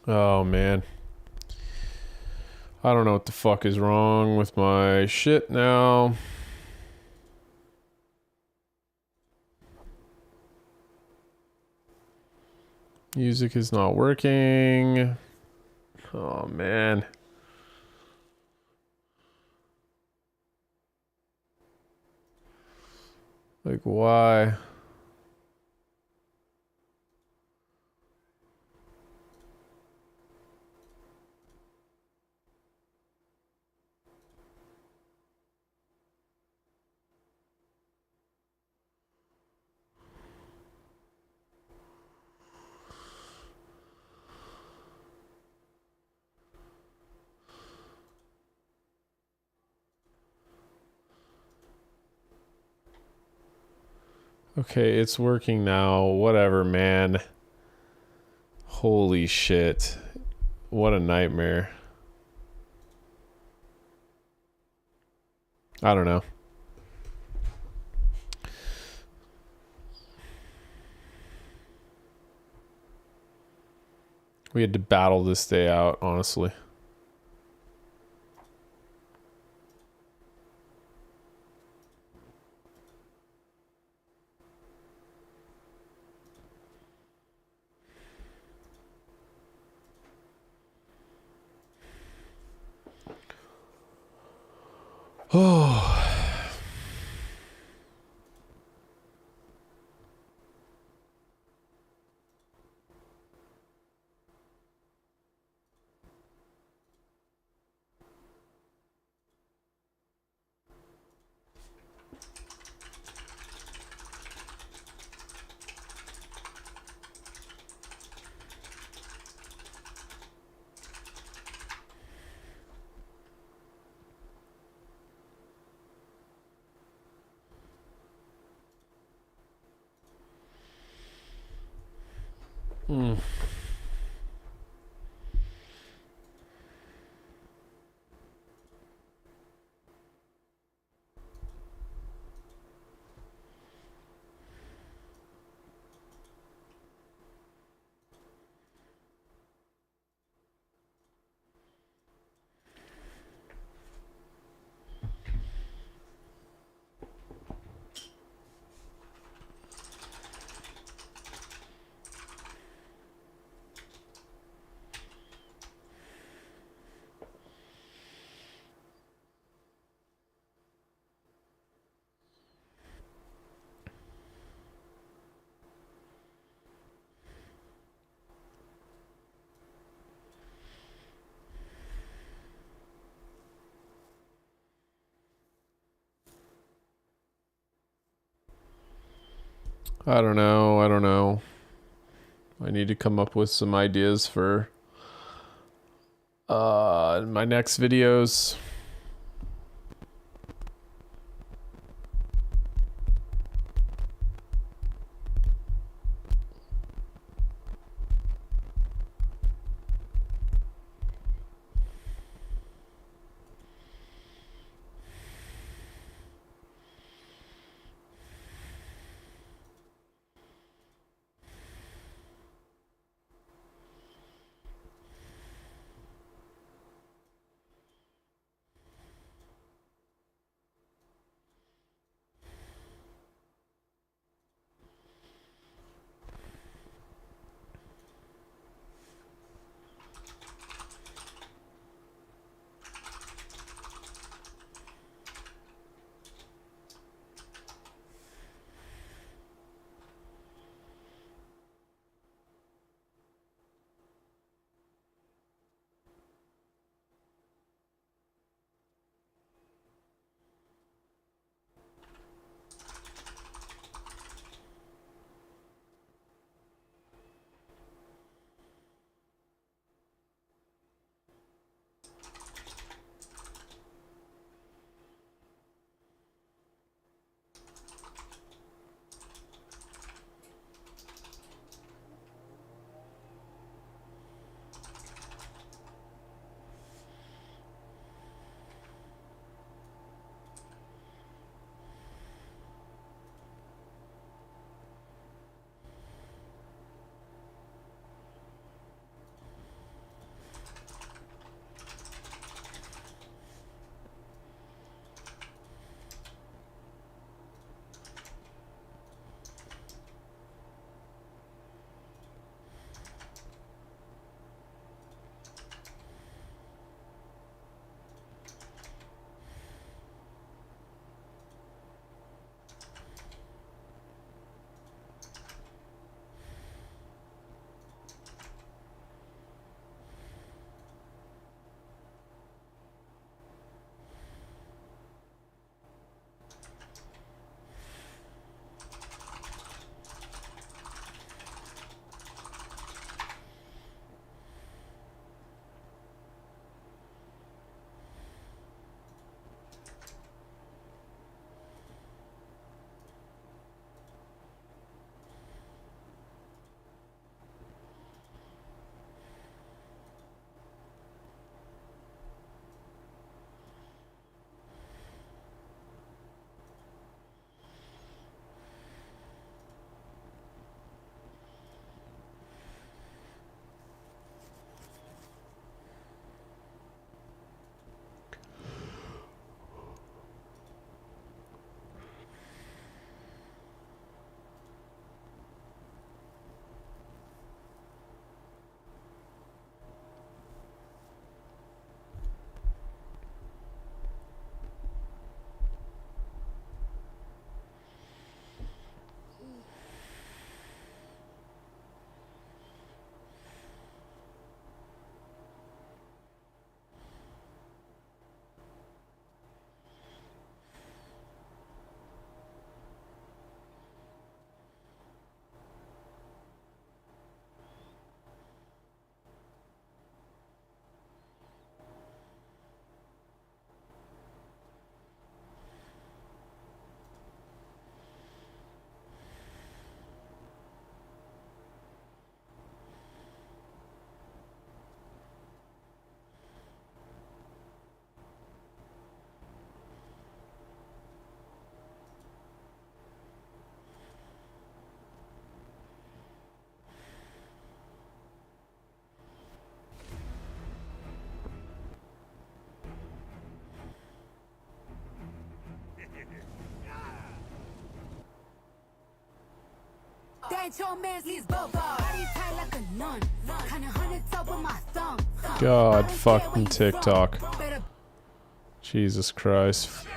Oh man. I don't know what the fuck is wrong with my shit now. Music is not working. Oh man. Like why? Okay, it's working now. Whatever, man. Holy shit. What a nightmare. I don't know. We had to battle this day out, honestly. Oh. Mm. I don't know. I don't know. I need to come up with some ideas for my next videos. God fucking TikTok. Jesus Christ.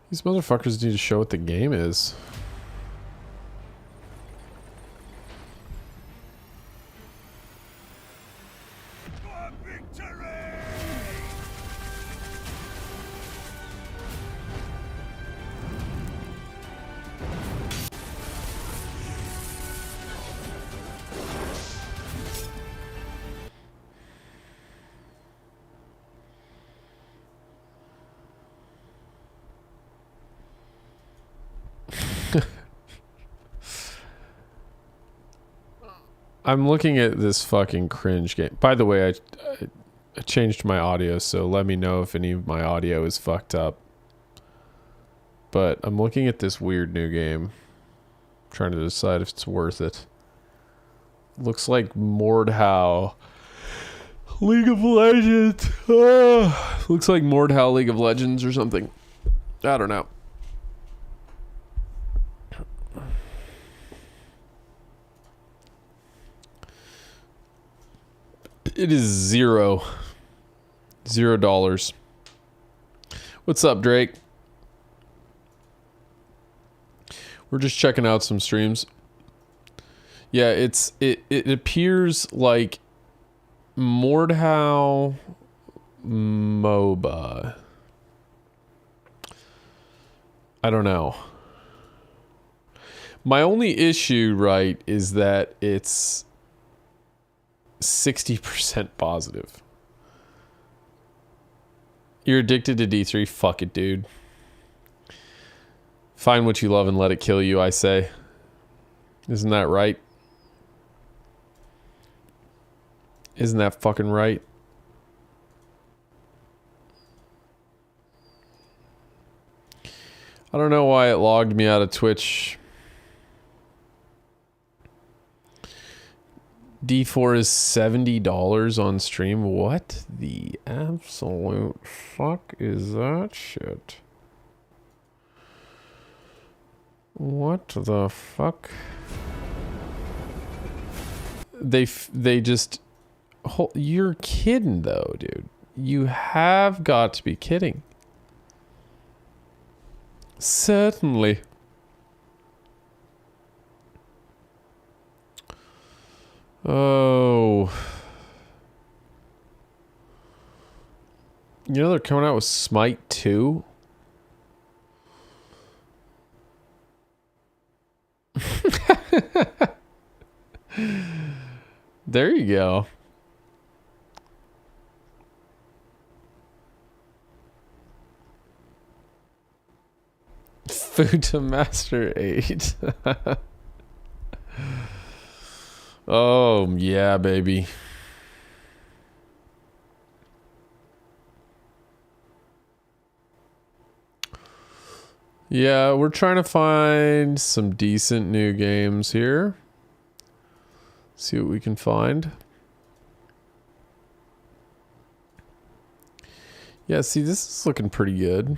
These motherfuckers need to show what the game is. I'm looking at this fucking cringe game. By the way, I changed my audio, so let me know if any of my audio is fucked up. But I'm looking at this weird new game, trying to decide if it's worth it. Looks like Mordhau League of Legends. Looks like Mordhau League of Legends or something. I don't know. It is $0. What's up, Drake? We're just checking out some streams. Yeah, it appears like Mordhau MOBA. I don't know. My only issue, right, is that it's 60% positive. You're addicted to D3? Fuck it, dude. Find what you love and let it kill you, I say. Isn't that right? Isn't that fucking right? I don't know why it logged me out of Twitch. D4 is $70 on stream. What the absolute fuck is that shit? What the fuck? They just... You're kidding though, dude. You have got to be kidding. Certainly. Oh. You know they're coming out with Smite 2? There you go. Food to Master 8. Oh, yeah, baby. Yeah, we're trying to find some decent new games here. See what we can find. Yeah, see, this is looking pretty good.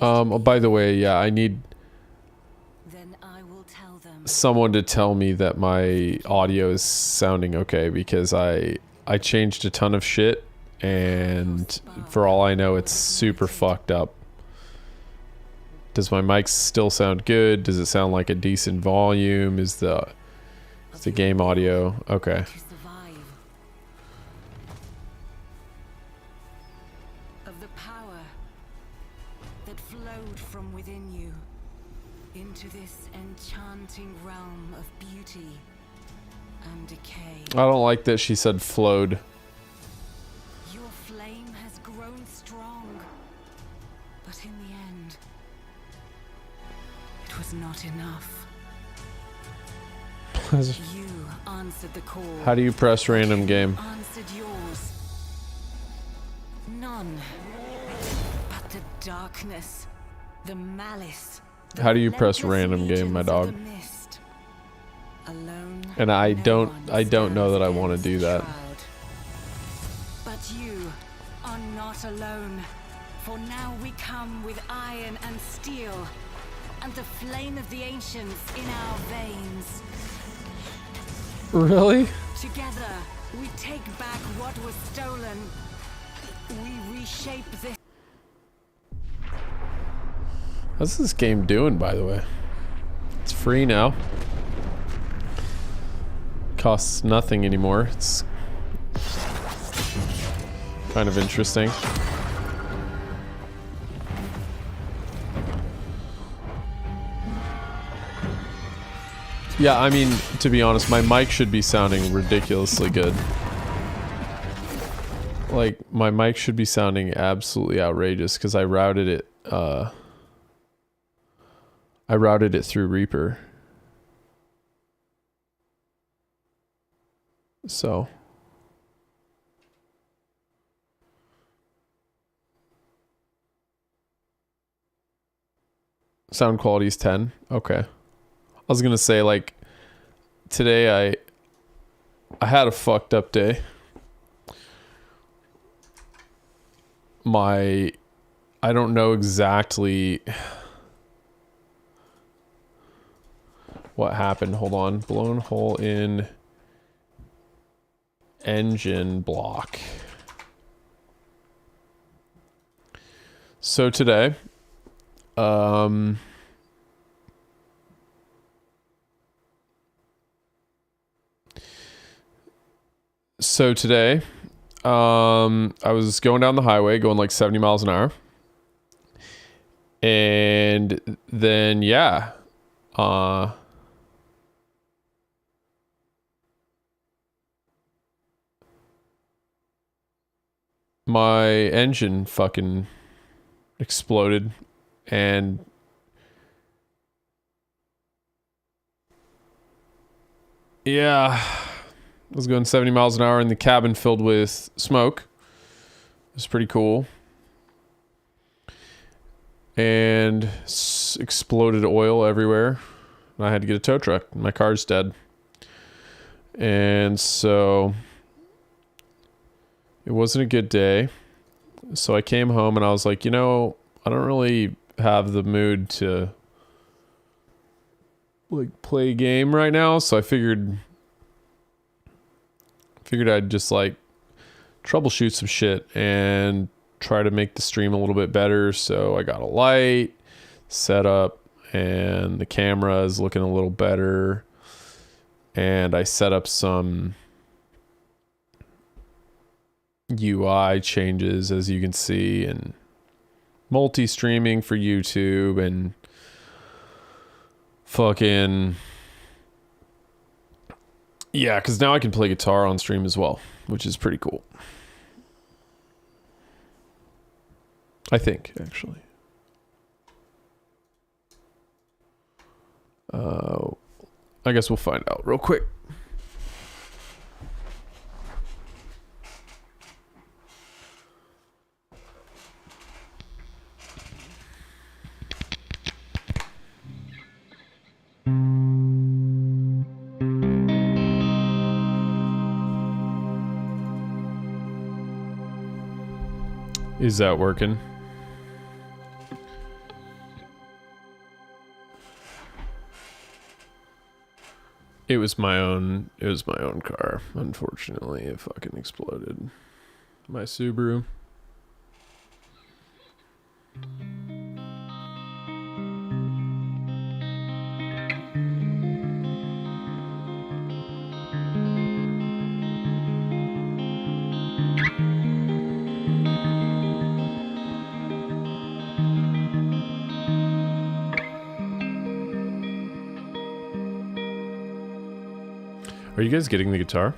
Oh, by the way, yeah, I need someone to tell me that my audio is sounding okay, because I changed a ton of shit, and for all I know, it's super fucked up. Does my mic still sound good? Does it sound like a decent volume? Is the It's the game audio. Okay. To survive. Of the power that flowed from within you into this enchanting realm of beauty and decay. I don't like that she said flowed. Your flame has grown strong, but in the end, it was not enough. You answered the call. How do you press random game? Answered yours. None but the darkness, the malice. The How do you press relentless random game, my legions dog? of the mist. Alone, And I no don't one know that I stands want to do against the that. shroud. But you are not alone, for now we come with iron and steel, and the flame of the ancients in our veins. Really? Together, we take back what was stolen. We reshape this. How's this game doing, by the way? It's free now. Costs nothing anymore. It's kind of interesting. Yeah, I mean, to be honest, my mic should be sounding ridiculously good. Like, my mic should be sounding absolutely outrageous because I routed it through Reaper. So sound quality is 10. Okay. I was gonna say, like, today I had a fucked up day. I don't know exactly what happened. Hold on. Blown hole in engine block. So today, I was going down the highway, going like 70 miles an hour. And then, yeah, my engine fucking exploded, and yeah, I was going 70 miles an hour in the cabin filled with smoke. It was pretty cool. And exploded oil everywhere. I had to get a tow truck. My car's dead. And so it wasn't a good day. So I came home and I was like, you know, I don't really have the mood to like play a game right now. So I figured I'd just like troubleshoot some shit and try to make the stream a little bit better. So I got a light set up and the camera is looking a little better. And I set up some UI changes, as you can see, and multi-streaming for YouTube and fucking yeah, because now I can play guitar on stream as well, which is pretty cool. I think, actually. I guess we'll find out real quick. Is that working? It was my own car. Unfortunately, it fucking exploded. My Subaru. Are you guys getting the guitar?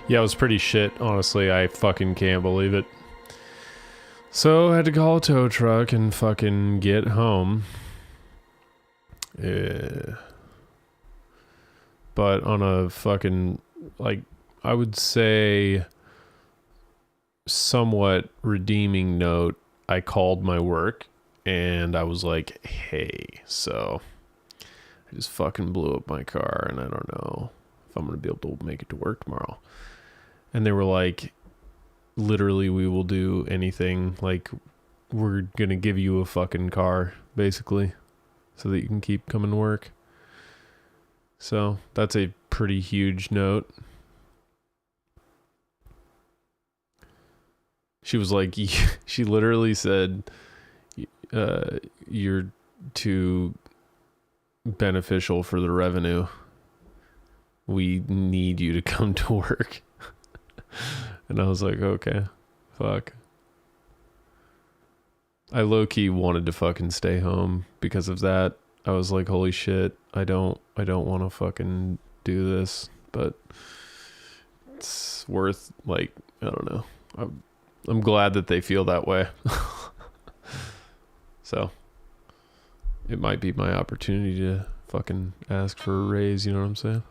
Yeah, it was pretty shit, honestly. I fucking can't believe it. So I had to call a tow truck and fucking get home. Yeah. But on a fucking, like, I would say somewhat redeeming note, I called my work and I was like, hey, so I just fucking blew up my car and I don't know if I'm going to be able to make it to work tomorrow. And they were like, literally, we will do anything. Like, we're going to give you a fucking car, basically, so that you can keep coming to work. So that's a pretty huge note. She was like, she literally said, you're too beneficial for the revenue. We need you to come to work. And I was like, okay, fuck. I low-key wanted to fucking stay home because of that. I was like, holy shit, I don't want to fucking do this, but it's worth, like, I don't know. I'm glad that they feel that way. So it might be my opportunity to fucking ask for a raise, you know what I'm saying?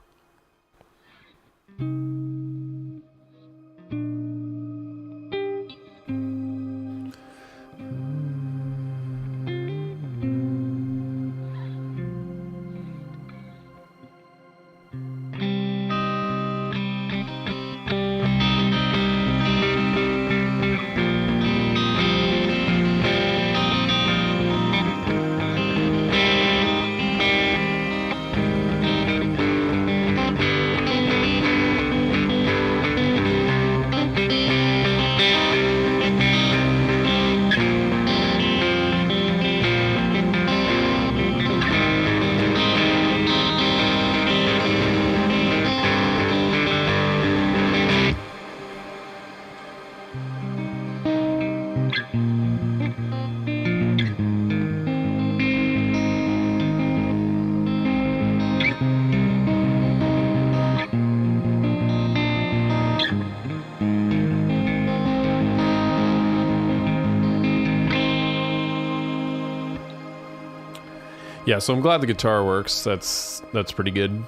Yeah, so I'm glad the guitar works. That's pretty good.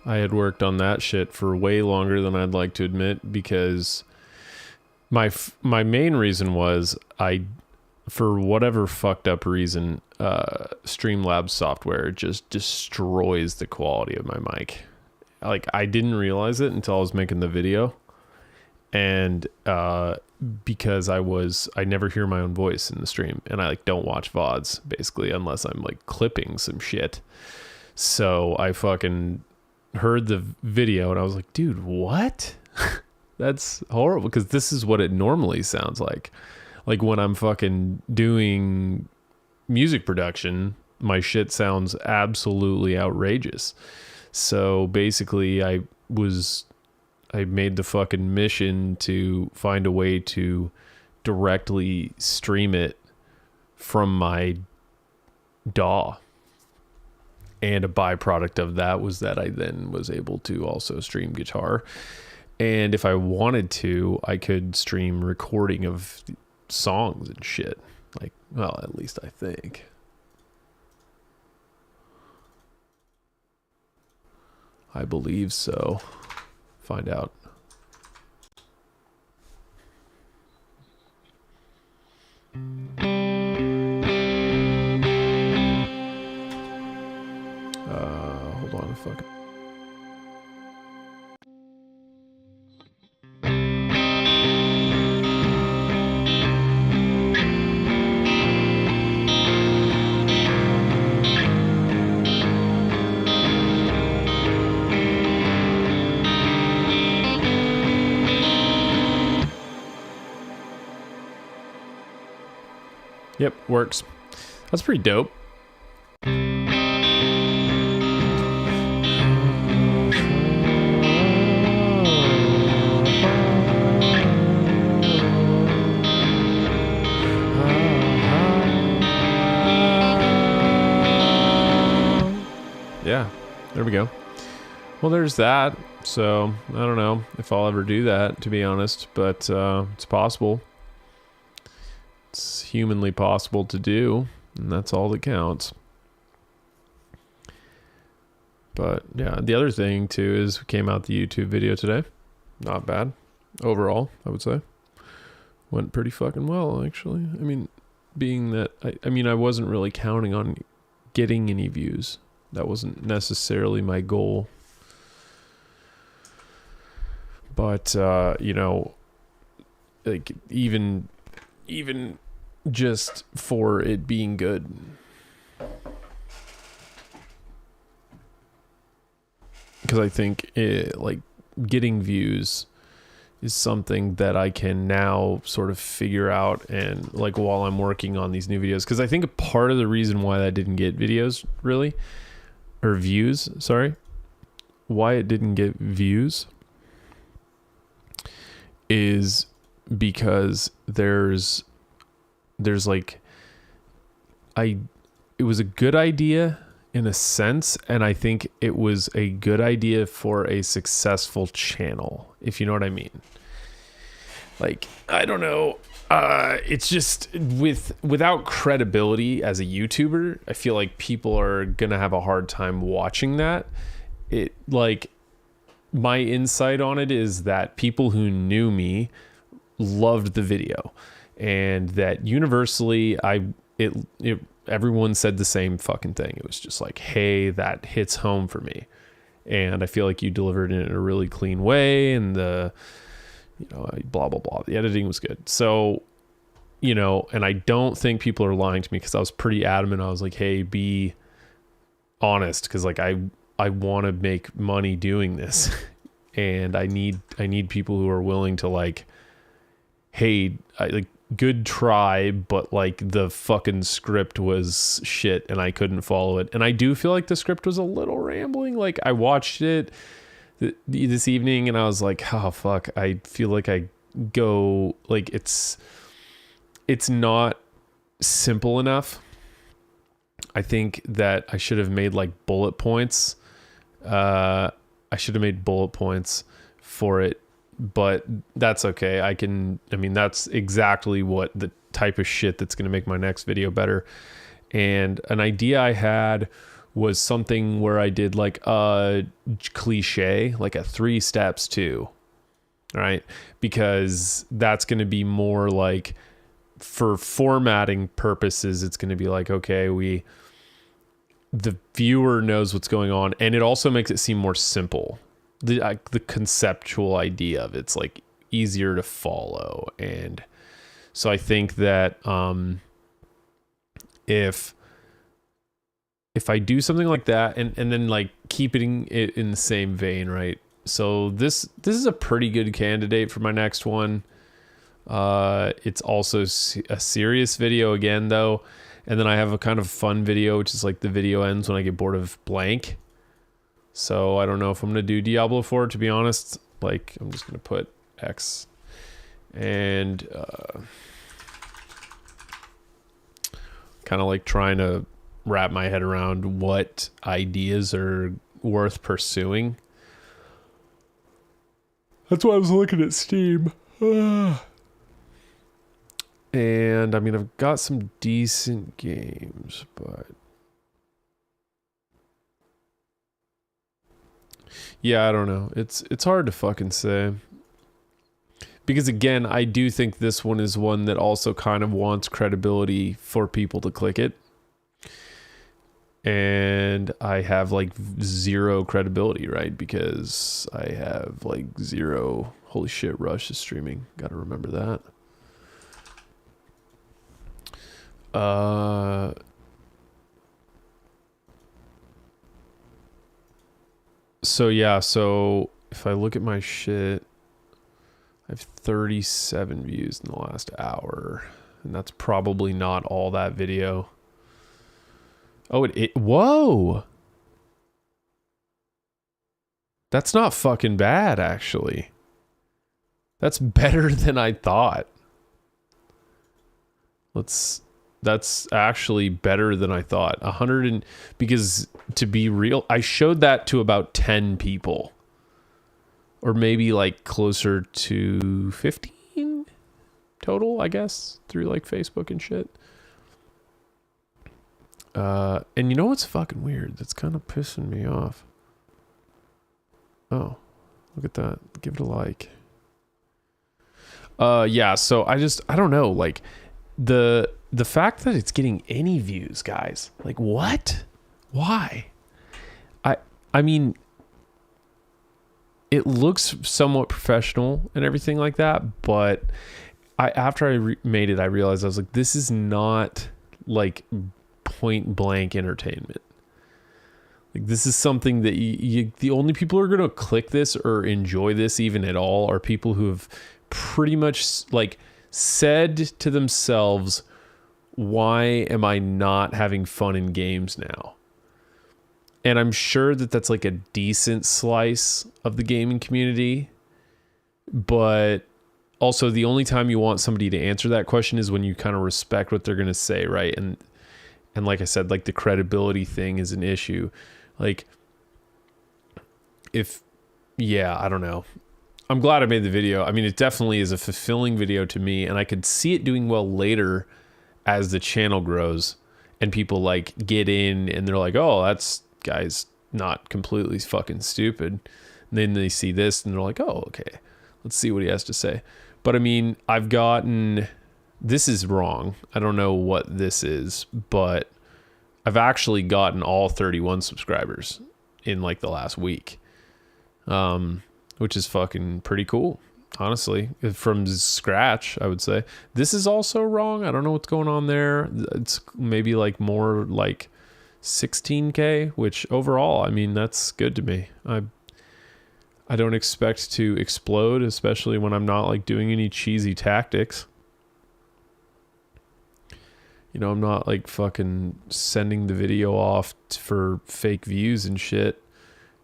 I had worked on that shit for way longer than I'd like to admit because my main reason was for whatever fucked up reason, Streamlabs software just destroys the quality of my mic. Like, I didn't realize it until I was making the video. And because I never hear my own voice in the stream, and I like don't watch VODs basically unless I'm like clipping some shit. So I fucking heard the video and I was like, dude, what? That's horrible, because this is what it normally sounds like. Like when I'm fucking doing music production, my shit sounds absolutely outrageous. So basically I made the fucking mission to find a way to directly stream it from my DAW. And a byproduct of that was that I then was able to also stream guitar. And if I wanted to, I could stream recording of songs and shit. Like, well, at least I think. I believe so. Find out. Hold on a fucking. Yep, works. That's pretty dope. Yeah, there we go. Well, there's that. So, I don't know if I'll ever do that, to be honest, but it's possible. It's humanly possible to do, and that's all that counts. But yeah, the other thing too is we came out the YouTube video today. Not bad overall, I would say. Went pretty fucking well, actually. I mean, being that I wasn't really counting on getting any views. That wasn't necessarily my goal. But you know, like even just for it being good, because I think like getting views is something that I can now sort of figure out, and like while I'm working on these new videos, because I think a part of the reason why I didn't get videos really, or views, sorry, why it didn't get views is because there's like it was a good idea in a sense, and I think it was a good idea for a successful channel, if you know what I mean. Like, I don't know, it's just without credibility as a YouTuber, I feel like people are gonna have a hard time watching that. It, like, my insight on it is that people who knew me loved the video, and that universally everyone said the same fucking thing. It was just like, hey, that hits home for me. And I feel like you delivered it in a really clean way, and the, you know, blah, blah, blah. The editing was good. So, you know, and I don't think people are lying to me, because I was pretty adamant. I was like, hey, be honest, because like I want to make money doing this. And I need people who are willing to like, hey, good try, but like the fucking script was shit and I couldn't follow it. And I do feel like the script was a little rambling. Like, I watched it this evening and I was like, oh fuck, I feel like I go, like, it's not simple enough. I think that I should have made like bullet points. I should have made bullet points for it, but that's okay. That's exactly what the type of shit that's going to make my next video better. And an idea I had was something where I did like a cliche, like a 3 steps too. Right? Because that's going to be more like, for formatting purposes, it's going to be like, okay, the viewer knows what's going on, and it also makes it seem more simple. The conceptual idea of it's like easier to follow. And so I think that if I do something like that and then like keeping it in the same vein, right? So this is a pretty good candidate for my next one. It's also a serious video again though. And then I have a kind of fun video, which is like the video ends when I get bored of blank. So I don't know if I'm going to do Diablo 4, to be honest. Like, I'm just going to put X. And kind of like trying to wrap my head around what ideas are worth pursuing. That's why I was looking at Steam. And I mean, I've got some decent games, but yeah, I don't know. It's hard to fucking say. Because again, I do think this one is one that also kind of wants credibility for people to click it. And I have like zero credibility, right? Because I have like zero. Holy shit, Rush is streaming. Gotta remember that. So yeah, so if I look at my shit, I have 37 views in the last hour. And that's probably not all that video. Oh, whoa! That's not fucking bad, actually. That's better than I thought. That's actually better than I thought. Because to be real, I showed that to about 10 people. Or maybe like closer to 15 total, I guess, through like Facebook and shit. And you know what's fucking weird? That's kind of pissing me off. Oh, look at that. Give it a like. Yeah, so I don't know, like the fact that it's getting any views, guys. Like what? Why? I mean, it looks somewhat professional and everything like that, but after I made it, I realized I was like, this is not like point blank entertainment. Like this is something that the only people who are going to click this or enjoy this even at all are people who have pretty much like said to themselves, why am I not having fun in games now? And I'm sure that that's like a decent slice of the gaming community, but also the only time you want somebody to answer that question is when you kind of respect what they're going to say, right? And like I said, like the credibility thing is an issue. Like I don't know. I'm glad I made the video. I mean, it definitely is a fulfilling video to me, and I could see it doing well later as the channel grows and people like get in and they're like, oh, that's guy's not completely fucking stupid. And then they see this and they're like, oh, okay, let's see what he has to say. But I mean, this is wrong. I don't know what this is, but I've actually gotten all 31 subscribers in like the last week, which is fucking pretty cool, honestly, from scratch, I would say. This is also wrong. I don't know what's going on there. It's maybe like more like 16K, which overall, I mean, that's good to me. I don't expect to explode, especially when I'm not like doing any cheesy tactics. You know, I'm not like fucking sending the video off for fake views and shit,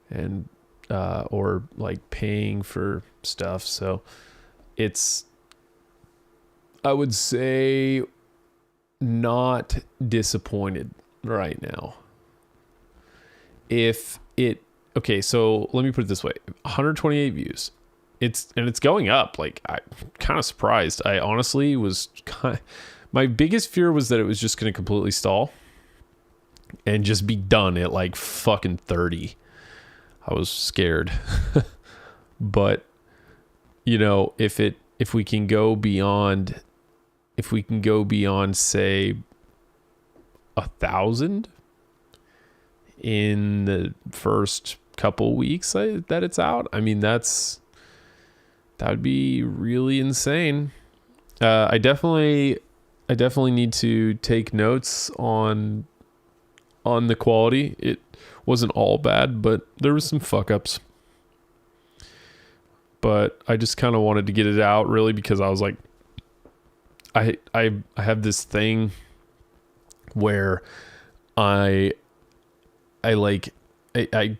and or like paying for stuff. So it's, I would say, not disappointed right now. Okay, so let me put it this way. 128 views. It's going up. Like, I'm kind of surprised. I honestly was my biggest fear was that it was just going to completely stall and just be done at like fucking 30. I was scared. But you know, if we can go beyond say 1,000 in the first couple weeks that it's out, I mean, that would be really insane. I definitely need to take notes on the quality. It wasn't all bad, but there was some fuck ups. But I just kind of wanted to get it out, really, because I was like, I have this thing where I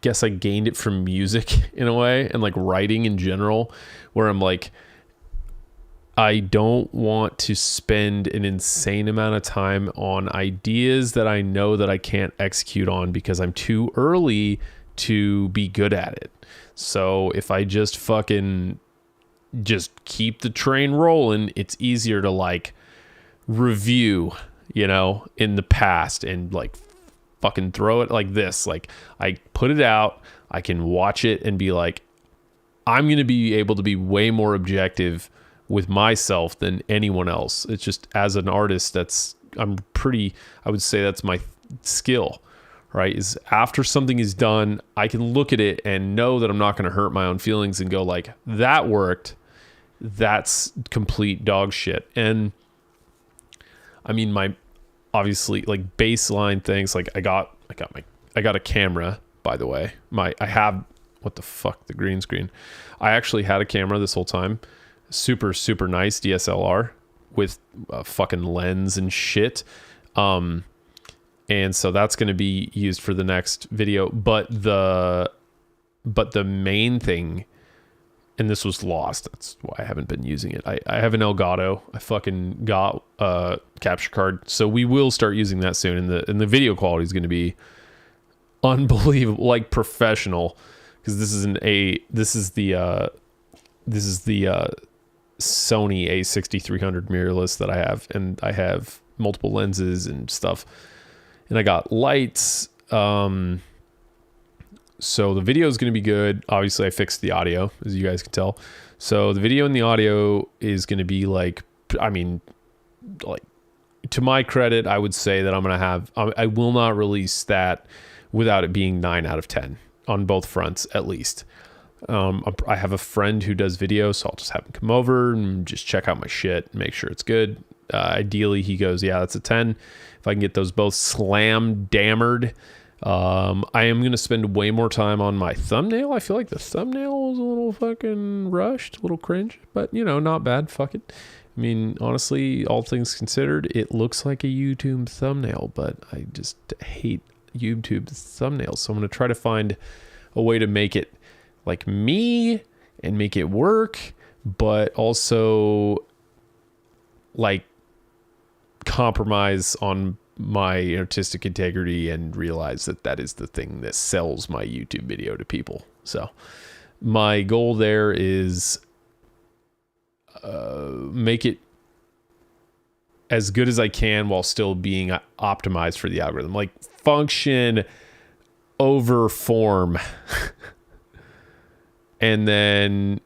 guess I gained it from music in a way, and like writing in general, where I'm like, I don't want to spend an insane amount of time on ideas that I know that I can't execute on because I'm too early to be good at it. So if I just fucking just keep the train rolling. It's easier to like review, you know, in the past and like fucking throw it like this. Like I put it out, I can watch it and be like, I'm going to be able to be way more objective with myself than anyone else. It's just as an artist, I would say that's my skill, right? Is after something is done, I can look at it and know that I'm not going to hurt my own feelings and go like, that worked. That's complete dog shit. And I mean, my obviously like baseline things, like I got a camera, by the way. I have, what the fuck, the green screen. I actually had a camera this whole time. Super, super nice DSLR with a fucking lens and shit. And so that's going to be used for the next video. But the main thing, and this was lost, that's why I haven't been using it. I have an Elgato. I fucking got a capture card. So we will start using that soon. And the video quality is going to be unbelievable, like professional. Because this is the Sony A6300 mirrorless that I have, and I have multiple lenses and stuff, and I got lights. So the video is going to be good. Obviously, I fixed the audio, as you guys can tell. So the video and the audio is going to be like, I mean, like, to my credit, I would say that I will not release that without it being 9 out of 10. On both fronts, at least. I have a friend who does video, so I'll just have him come over and just check out my shit and make sure it's good. Ideally, he goes, yeah, that's a 10. If I can get those both slam-dammered. I am going to spend way more time on my thumbnail. I feel like the thumbnail was a little fucking rushed, a little cringe, but, you know, not bad. Fuck it. I mean, honestly, all things considered, it looks like a YouTube thumbnail, but I just hate YouTube thumbnails. So I'm going to try to find a way to make it like me and make it work, but also like compromise on my artistic integrity and realize that that is the thing that sells my YouTube video to people. So my goal there is make it as good as I can while still being optimized for the algorithm. Like function over form. and then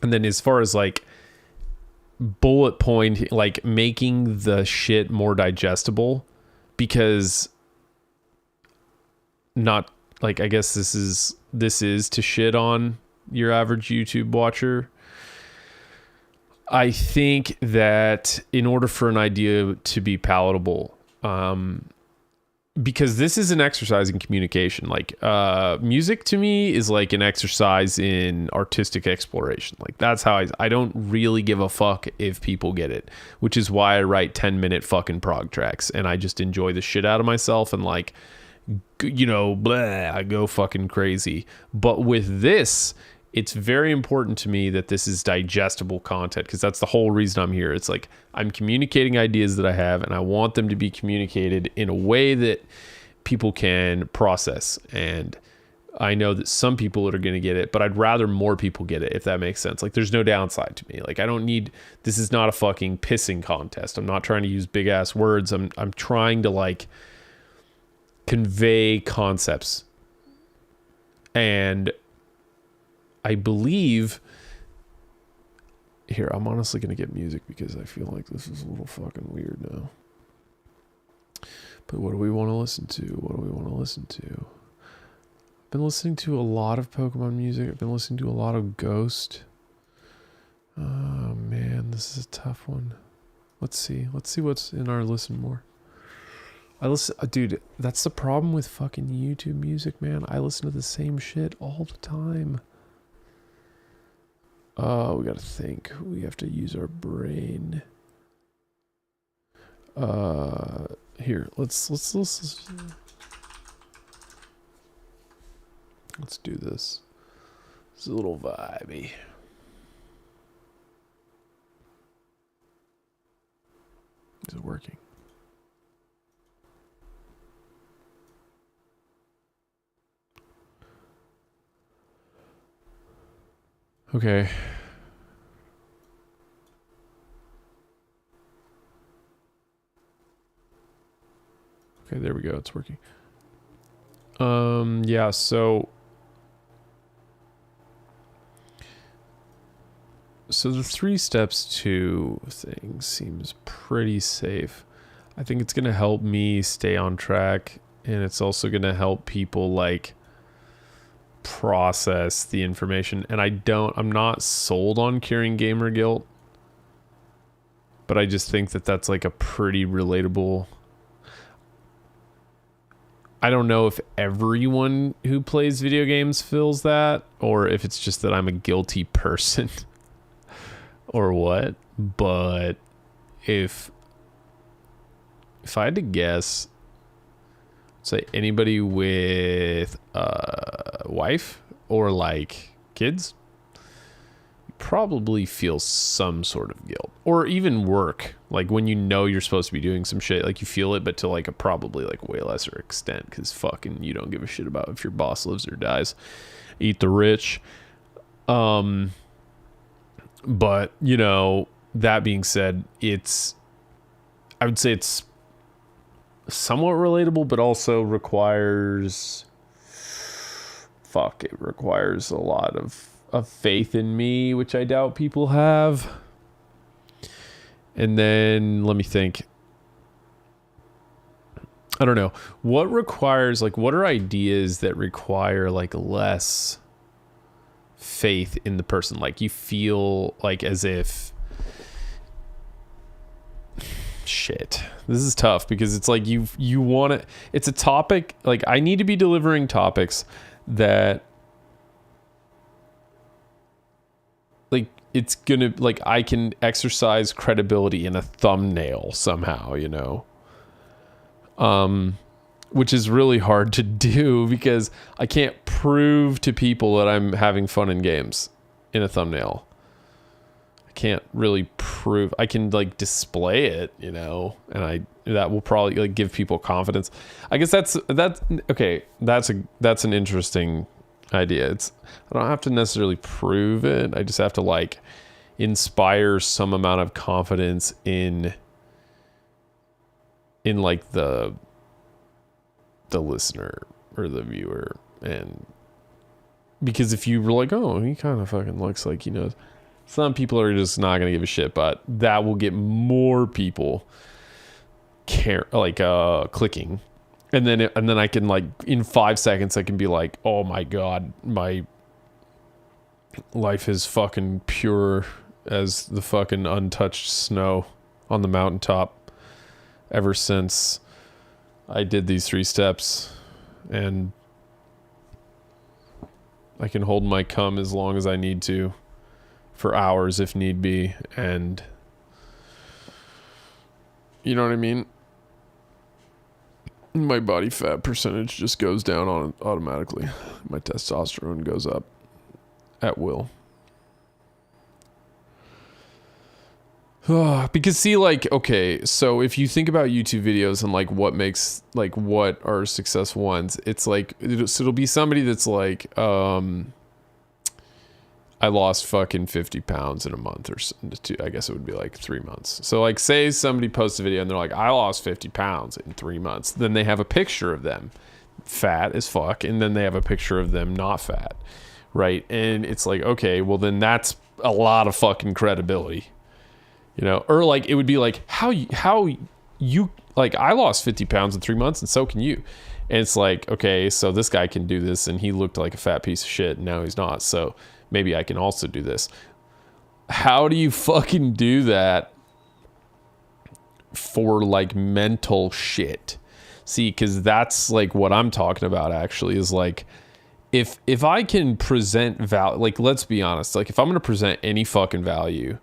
as far as like bullet point, like making the shit more digestible, because not like, I guess this is to shit on your average YouTube watcher. I think that in order for an idea to be palatable, because this is an exercise in communication, like music to me is like an exercise in artistic exploration. Like that's how I don't really give a fuck if people get it, which is why I write 10-minute fucking prog tracks and I just enjoy the shit out of myself and like, you know, blah, I go fucking crazy. But with this, it's very important to me that this is digestible content, because that's the whole reason I'm here. It's like I'm communicating ideas that I have, and I want them to be communicated in a way that people can process. And I know that some people are going to get it, but I'd rather more people get it, if that makes sense. Like there's no downside to me. Like I don't need, this is not a fucking pissing contest. I'm not trying to use big ass words. I'm trying to like convey concepts. And I believe here, I'm honestly going to get music because I feel like this is a little fucking weird now. But what do we want to listen to? What do we want to listen to? I've been listening to a lot of Pokemon music. I've been listening to a lot of Ghost. Oh man, this is a tough one. Let's see what's in our listen more. Dude, that's the problem with fucking YouTube music, man. I listen to the same shit all the time. We gotta think. We have to use our brain. Here, let's do this. It's a little vibey. Is it working? Okay. Okay, there we go. It's working. Yeah, so the 3 steps to thing seems pretty safe. I think it's going to help me stay on track, and it's also going to help people like process the information. And I'm not sold on curing gamer guilt, but I just think that that's like a pretty relatable. I don't know if everyone who plays video games feels that, or if it's just that I'm a guilty person or what. But if I had to guess, say anybody with a wife or like kids probably feel some sort of guilt, or even work, like when you know you're supposed to be doing some shit, like you feel it, but to like a probably like way lesser extent, because fucking you don't give a shit about if your boss lives or dies. Eat the rich. But you know, that being said, I would say it's somewhat relatable, but also requires it requires a lot of faith in me, which I doubt people have. And then let me think. I don't know. What are ideas that require like less faith in the person? Like you feel like as if shit. This is tough because it's like you want to, it's a topic, like I need to be delivering topics that like it's gonna, like I can exercise credibility in a thumbnail somehow, you know, which is really hard to do because I can't prove to people that I'm having fun in games in a thumbnail. I can't really prove. I can like display it, you know, and that will probably like give people confidence. I guess that's okay. That's an interesting idea. I don't have to necessarily prove it. I just have to like inspire some amount of confidence in like the listener or the viewer. And because if you were like, oh, he kind of fucking looks like he knows, some people are just not gonna give a shit, but that will get more people clicking. And then I can like in 5 seconds I can be like, oh my god, my life is fucking pure as the fucking untouched snow on the mountaintop ever since I did these 3 steps, and I can hold my cum as long as I need to for hours if need be, and you know what I mean? My body fat percentage just goes down on automatically. My testosterone goes up at will. Because see, like, okay, so if you think about YouTube videos and like what are successful ones, it's like, it'll be somebody that's like, I lost fucking 50 pounds in a month or two. I guess it would be like 3 months. So like say somebody posts a video and they're like, I lost 50 pounds in 3 months. Then they have a picture of them fat as fuck. And then they have a picture of them not fat. Right. And it's like, okay, well then that's a lot of fucking credibility, you know? Or like, it would be like, how you like, I lost 50 pounds in 3 months and so can you. And it's like, okay, so this guy can do this and he looked like a fat piece of shit and now he's not. So maybe I can also do this. How do you fucking do that for like mental shit? See, because that's like what I'm talking about actually is like, if I can present value, like let's be honest, like if I'm going to present any fucking value,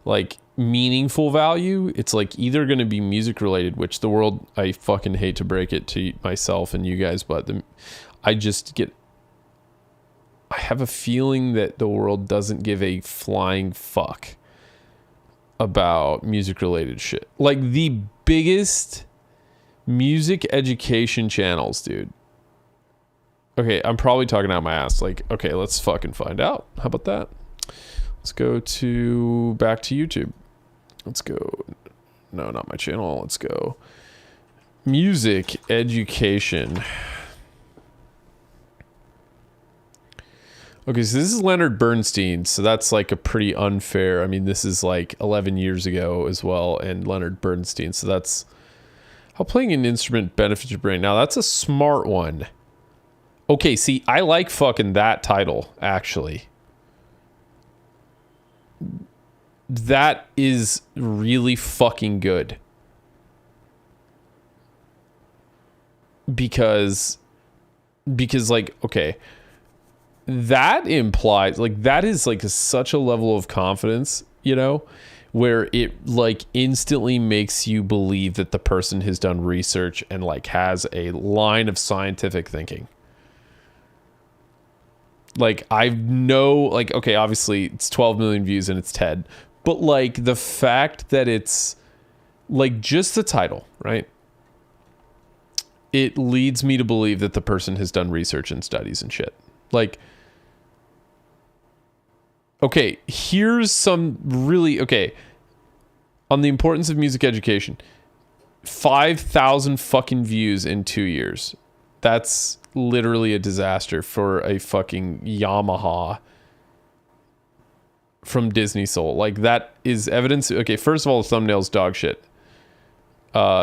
like meaningful value, it's like either going to be music related, which the world, I fucking hate to break it to myself and you guys, but I have a feeling that the world doesn't give a flying fuck about music related shit. Like the biggest music education channels, dude. Okay, I'm probably talking out my ass. Like, okay, let's fucking find out. How about that? Let's go back to YouTube. Let's go. No, not my channel. Let's go. Music education. Okay, so this is Leonard Bernstein, so that's like a pretty unfair. I mean, this is like 11 years ago as well, and Leonard Bernstein, so that's how playing an instrument benefits your brain. Now, that's a smart one. Okay, see, I like fucking that title, actually. That is really fucking good. Because like, okay, that implies, like, that is like such a level of confidence, you know, where it like instantly makes you believe that the person has done research and like has a line of scientific thinking. Like, I know, like, okay, obviously it's 12 million views and it's TED, but like the fact that it's like just the title, right? It leads me to believe that the person has done research and studies and shit. Like, okay, here's some really, okay, on the importance of music education. 5,000 fucking views in 2 years. That's literally a disaster for a fucking Yamaha from Disney Soul. Like, that is evidence. Okay, first of all, the thumbnail's dog shit.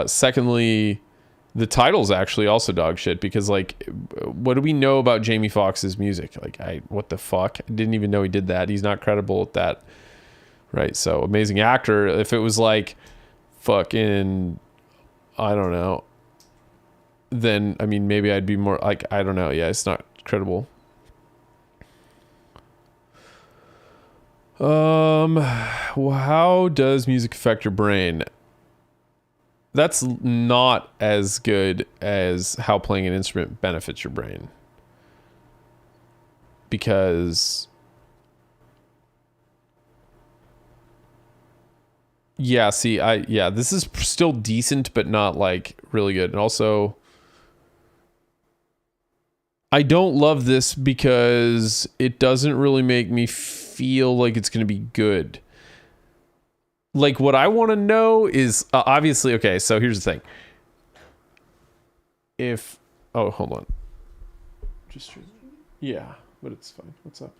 Secondly, the title's actually also dog shit because, like, what do we know about Jamie Foxx's music? Like, what the fuck? I didn't even know he did that. He's not credible at that. Right, so amazing actor. If it was like fucking, I don't know, then, I mean, maybe I'd be more like, I don't know. Yeah, it's not credible. How does music affect your brain? That's not as good as how playing an instrument benefits your brain. Because, yeah, see, this is still decent, but not like really good. And also, I don't love this because it doesn't really make me feel like it's going to be good. Like, what I want to know is, obviously, okay, so here's the thing. Oh, hold on. Yeah, but it's fine. What's up?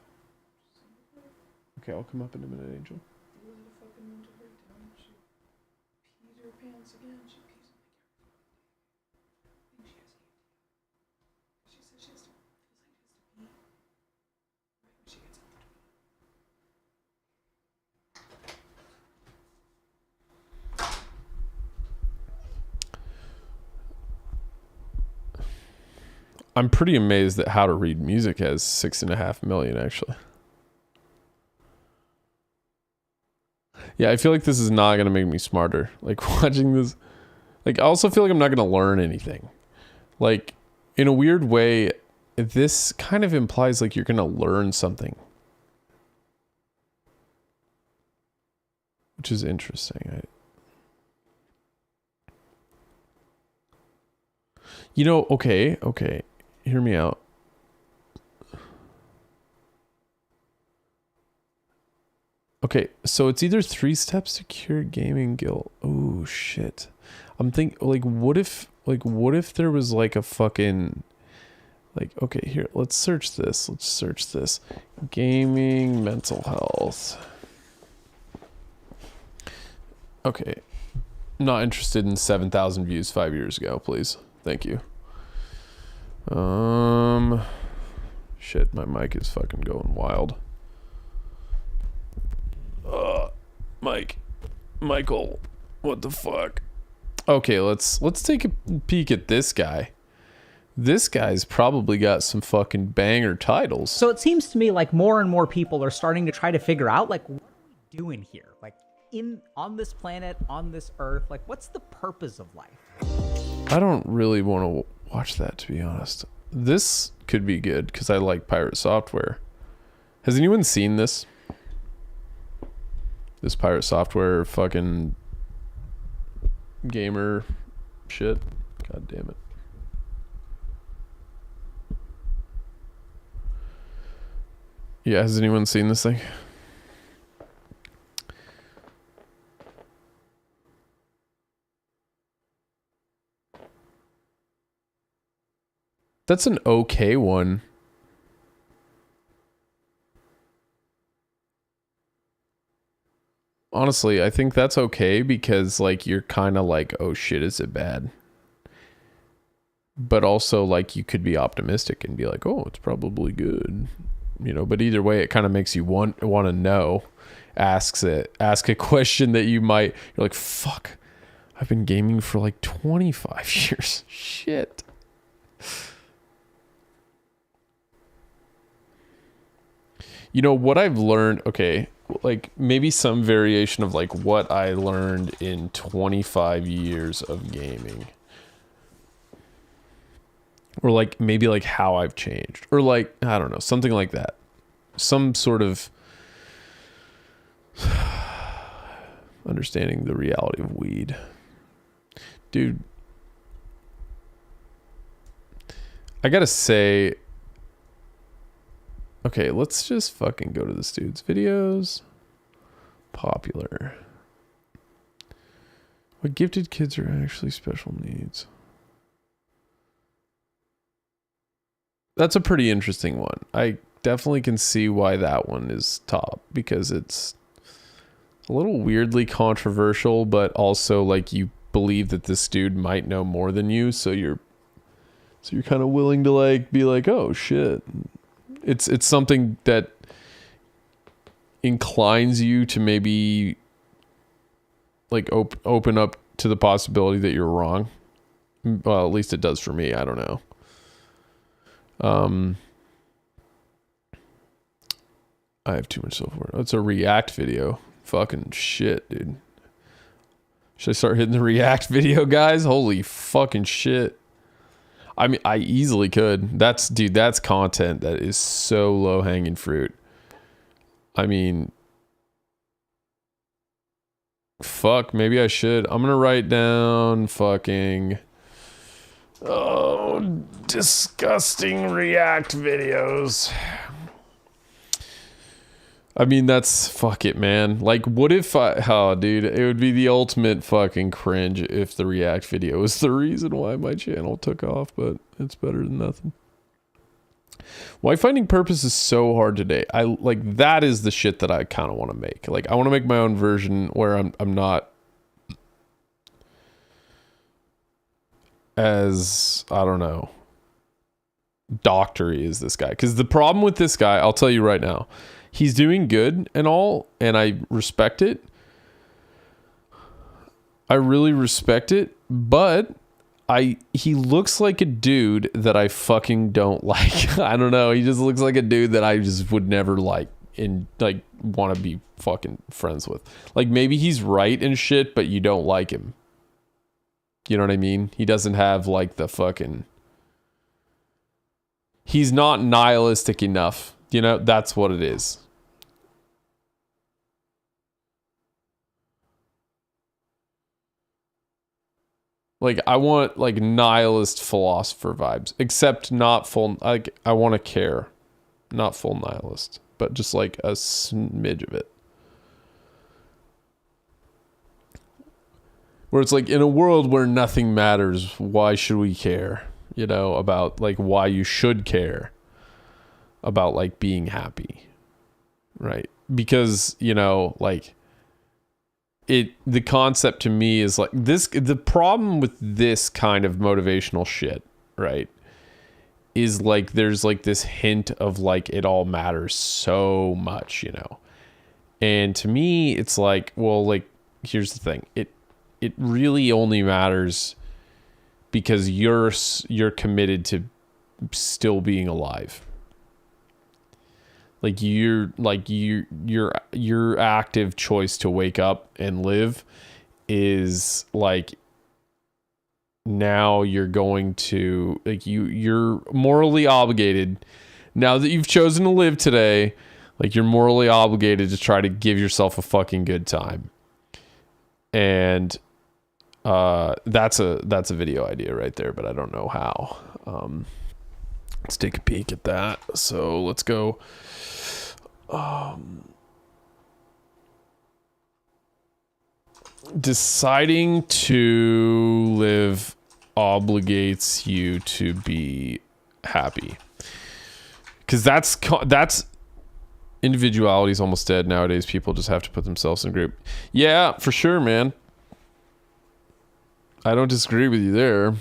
Okay, I'll come up in a minute, Angel. I'm pretty amazed that How to Read Music has 6.5 million, actually. Yeah, I feel like this is not going to make me smarter. Like, watching this, like, I also feel like I'm not going to learn anything. Like, in a weird way, this kind of implies like you're going to learn something. Which is interesting. You know, okay. Hear me out. Okay, so it's either 3 steps to cure gaming guilt. Oh shit. I'm thinking, like, what if there was like a fucking, like, okay, here, let's search this. Gaming mental health. Okay. Not interested in 7,000 views 5 years ago, please. Thank you. Shit, my mic is fucking going wild. Michael, what the fuck? Okay, let's take a peek at this guy. This guy's probably got some fucking banger titles. So it seems to me like more and more people are starting to try to figure out, like, what are we doing here? Like, on this planet, on this earth, like, what's the purpose of life? I don't really want to watch that, to be honest. This could be good because I like Pirate Software. Has anyone seen this? This Pirate Software fucking gamer shit. God damn it. Yeah, has anyone seen this thing? That's an okay one. Honestly, I think that's okay because like you're kind of like, oh shit, is it bad? But also like you could be optimistic and be like, oh, it's probably good, you know. But either way, it kind of makes you want to know. Ask a question that you're like, fuck, I've been gaming for like 25 years. Shit. You know what I've learned, okay, like maybe some variation of like what I learned in 25 years of gaming. Or like maybe like how I've changed. Or like, I don't know, something like that. Some sort of understanding the reality of weed. Dude, I gotta say, okay, let's just fucking go to this dude's videos. Popular. What gifted kids are actually special needs? That's a pretty interesting one. I definitely can see why that one is top, because it's a little weirdly controversial, but also like you believe that this dude might know more than you, so you're kind of willing to like be like, oh shit. It's something that inclines you to maybe like open up to the possibility that you're wrong. Well, at least it does for me. I don't know. I have too much self-worth. Oh, it's a React video. Fucking shit, dude. Should I start hitting the React video, guys? Holy fucking shit. I mean, I easily could. That's content that is so low-hanging fruit. I mean, fuck, maybe I should. I'm gonna write down fucking... Oh, disgusting React videos. I mean, that's, fuck it, man. Like, what if oh, dude, it would be the ultimate fucking cringe if the React video was the reason why my channel took off, but it's better than nothing. Why finding purpose is so hard today. Like, that is the shit that I kind of want to make. Like, I want to make my own version where I'm not as, I don't know, doctory as this guy. Because the problem with this guy, I'll tell you right now, he's doing good and all, and I respect it. I really respect it, but he looks like a dude that I fucking don't like. I don't know. He just looks like a dude that I just would never like and like want to be fucking friends with. Like maybe he's right and shit, but you don't like him. You know what I mean? He doesn't have like the fucking... He's not nihilistic enough. You know, that's what it is. Like, I want, like, nihilist philosopher vibes. Except not full... Like, I want to care. Not full nihilist. But just, like, a smidge of it. Where it's like, in a world where nothing matters, why should we care? You know, about, like, why you should care. About, like, being happy. Right? Because, you know, like... the concept to me is like this, the problem with this kind of motivational shit, right, is like there's like this hint of like it all matters so much, you know. And to me it's like, well, like here's the thing, it really only matters because you're committed to still being alive. Like your active choice to wake up and live is like, now you're going to, like, you're morally obligated now that you've chosen to live today. Like, you're morally obligated to try to give yourself a fucking good time. And that's a video idea right there, but I don't know how. Let's take a peek at that. So let's go. Deciding to live obligates you to be happy. Because that's individuality is almost dead nowadays. People just have to put themselves in a group. Yeah, for sure, man. I don't disagree with you there.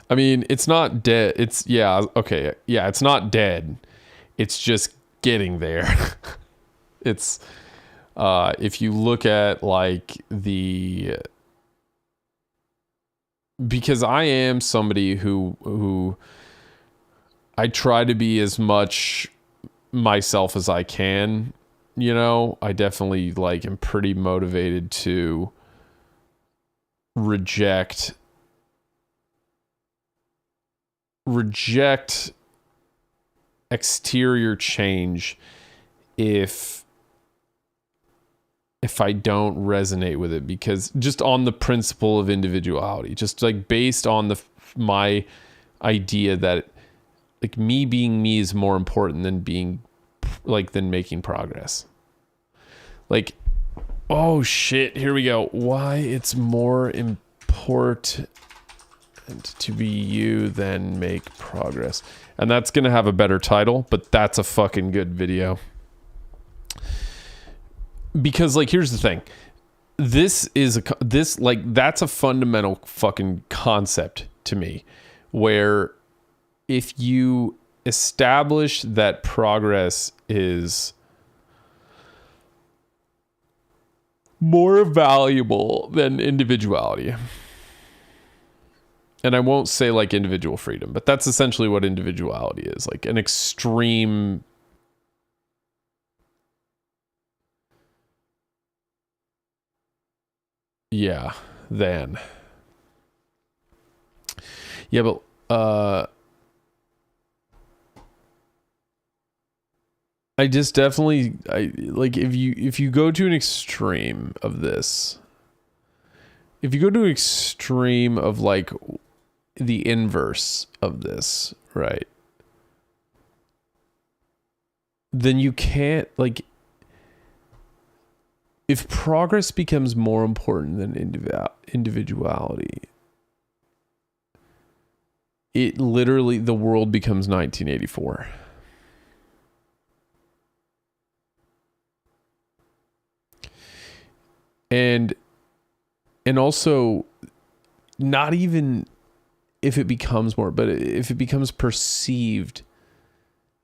I mean, it's not dead. It's okay. Yeah, it's not dead. It's just getting there. It's if you look at like because I am somebody who I try to be as much myself as I can, you know. I definitely like am pretty motivated to reject exterior change if I don't resonate with it, because just on the principle of individuality, just like based on my idea that like me being me is more important than than making progress. Like, oh shit, here we go. Why it's more important to be you than make progress. And that's gonna have a better title, but that's a fucking good video. Because like, here's the thing. That's a fundamental fucking concept to me, where if you establish that progress is more valuable than individuality, and I won't say like individual freedom, but that's essentially what individuality is, like an extreme but I just definitely like if you go to an extreme of this, if you go to an extreme of like the inverse of this, right, then you can't, like, if progress becomes more important than individuality, it literally, the world becomes 1984. And also, not even if it becomes more, but if it becomes perceived,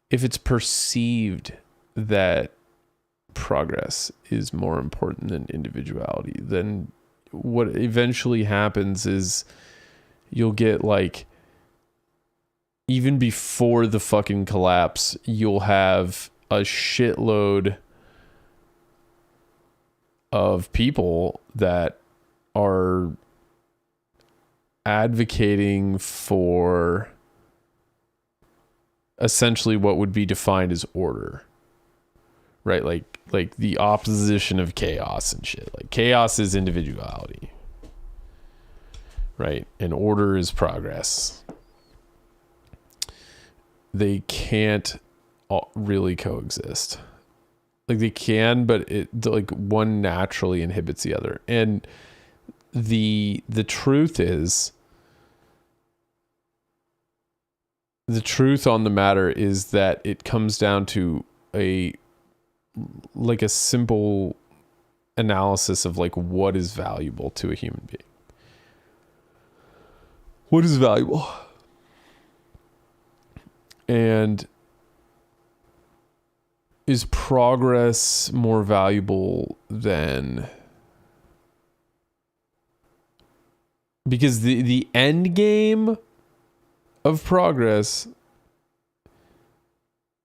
if it's perceived that progress is more important than individuality, then what eventually happens is you'll get like, even before the fucking collapse, you'll have a shitload of people that are advocating for essentially what would be defined as order, right? Like the opposition of chaos and shit. Like chaos is individuality, right? And order is progress. They can't really coexist. Like they can, but it, like, one naturally inhibits the other. And the truth is, the truth on the matter is that it comes down to a simple analysis of like what is valuable to a human being. What is valuable? And is progress more valuable than... Because the end game of progress,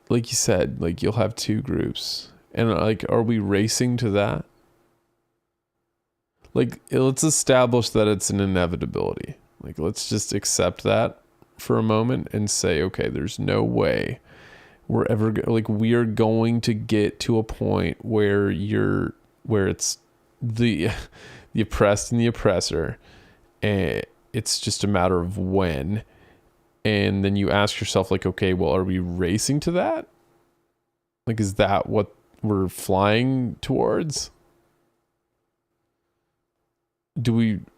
like you said, like you'll have two groups. And like, are we racing to that? Like, let's establish that it's an inevitability. Like, let's just accept that for a moment and say, okay, there's no way we're ever we are going to get to a point where it's the oppressed and the oppressor, and it's just a matter of when. And then you ask yourself, like, okay, well, are we racing to that? Like, is that what we're flying towards?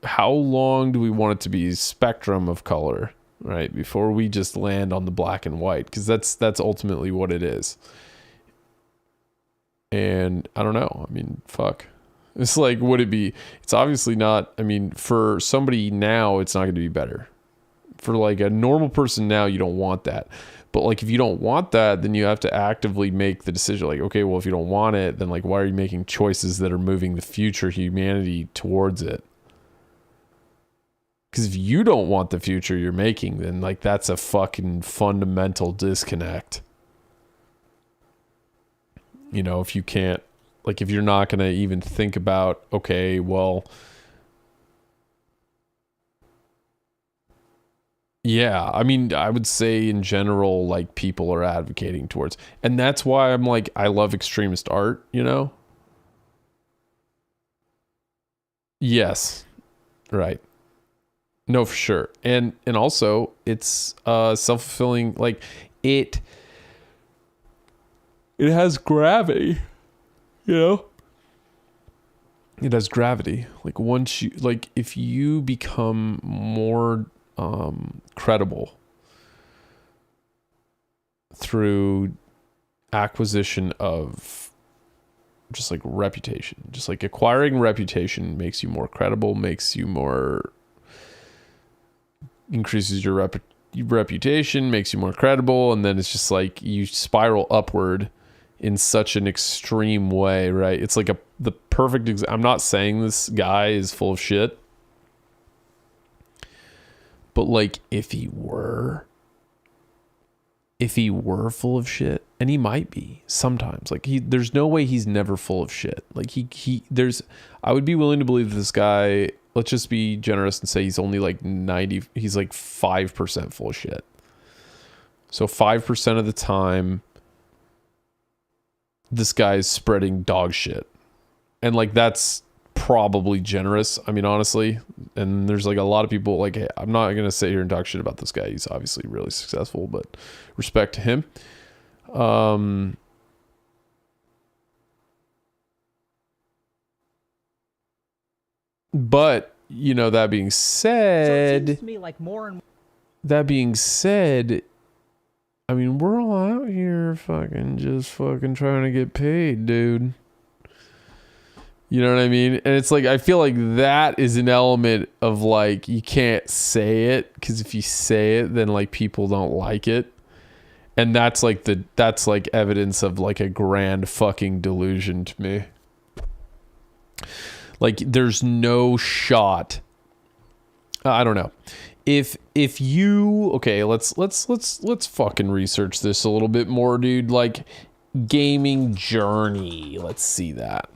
How long do we want it to be? Spectrum of color. right? Before we just land on the black and white, because that's ultimately what it is. And I don't know. I mean, fuck. It's like, would it be? It's obviously not. I mean, for somebody now, it's not going to be better. For like a normal person now, you don't want that. But like, if you don't want that, then you have to actively make the decision. Like, okay, well, if you don't want it, then like, why are you making choices that are moving the future humanity towards it? Because if you don't want the future you're making, then like, that's a fucking fundamental disconnect. You know, if you can't, like, if you're not going to even think about, okay, well, yeah, I mean, I would say in general, like, people are advocating towards, and that's why I'm like, I love extremist art, you know? Yes. Right. No, for sure. And also it's self-fulfilling, like it has gravity, you know? It has gravity. Like once you, like if you become more credible through acquisition of just like reputation, just like acquiring reputation makes you more credible, makes you more, increases your reputation, makes you more credible, and then it's just like you spiral upward in such an extreme way, right? It's like the perfect I'm not saying this guy is full of shit, but like if he were full of shit, and he might be sometimes, like there's no way he's never full of shit. Like I would be willing to believe this guy, let's just be generous and say he's only like 90, he's like 5% full of shit. So 5% of the time, this guy's spreading dog shit. And like, that's probably generous. I mean, honestly, and there's like a lot of people like, hey, I'm not going to sit here and talk shit about this guy. He's obviously really successful, but respect to him. But you know, that being said, so it seems to me like more and more. That being said, I mean, we're all out here fucking trying to get paid, dude. You know what I mean? And it's like, I feel like that is an element of like, you can't say it, because if you say it, then like people don't like it. And that's like evidence of like a grand fucking delusion to me. Like there's no shot. I don't know. If you, okay, let's fucking research this a little bit more, dude. Like gaming journey. Let's see that.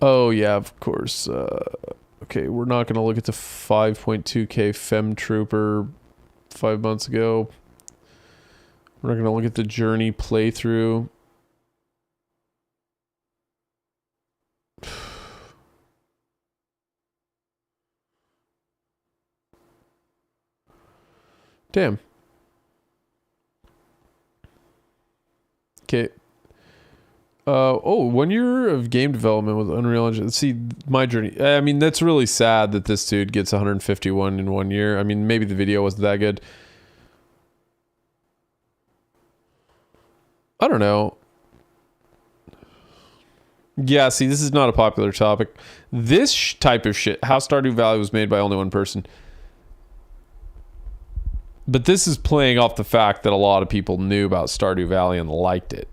Oh yeah, of course. Okay, we're not going to look at the 5.2K Fem Trooper 5 months ago. We're not going to look at the journey playthrough. Damn. Okay. 1 year of game development with Unreal Engine. See, my journey. I mean, that's really sad that this dude gets 151 in 1 year. I mean, maybe the video wasn't that good. I don't know. Yeah, see, this is not a popular topic. This type of shit, how Stardew Valley was made by only one person. But this is playing off the fact that a lot of people knew about Stardew Valley and liked it.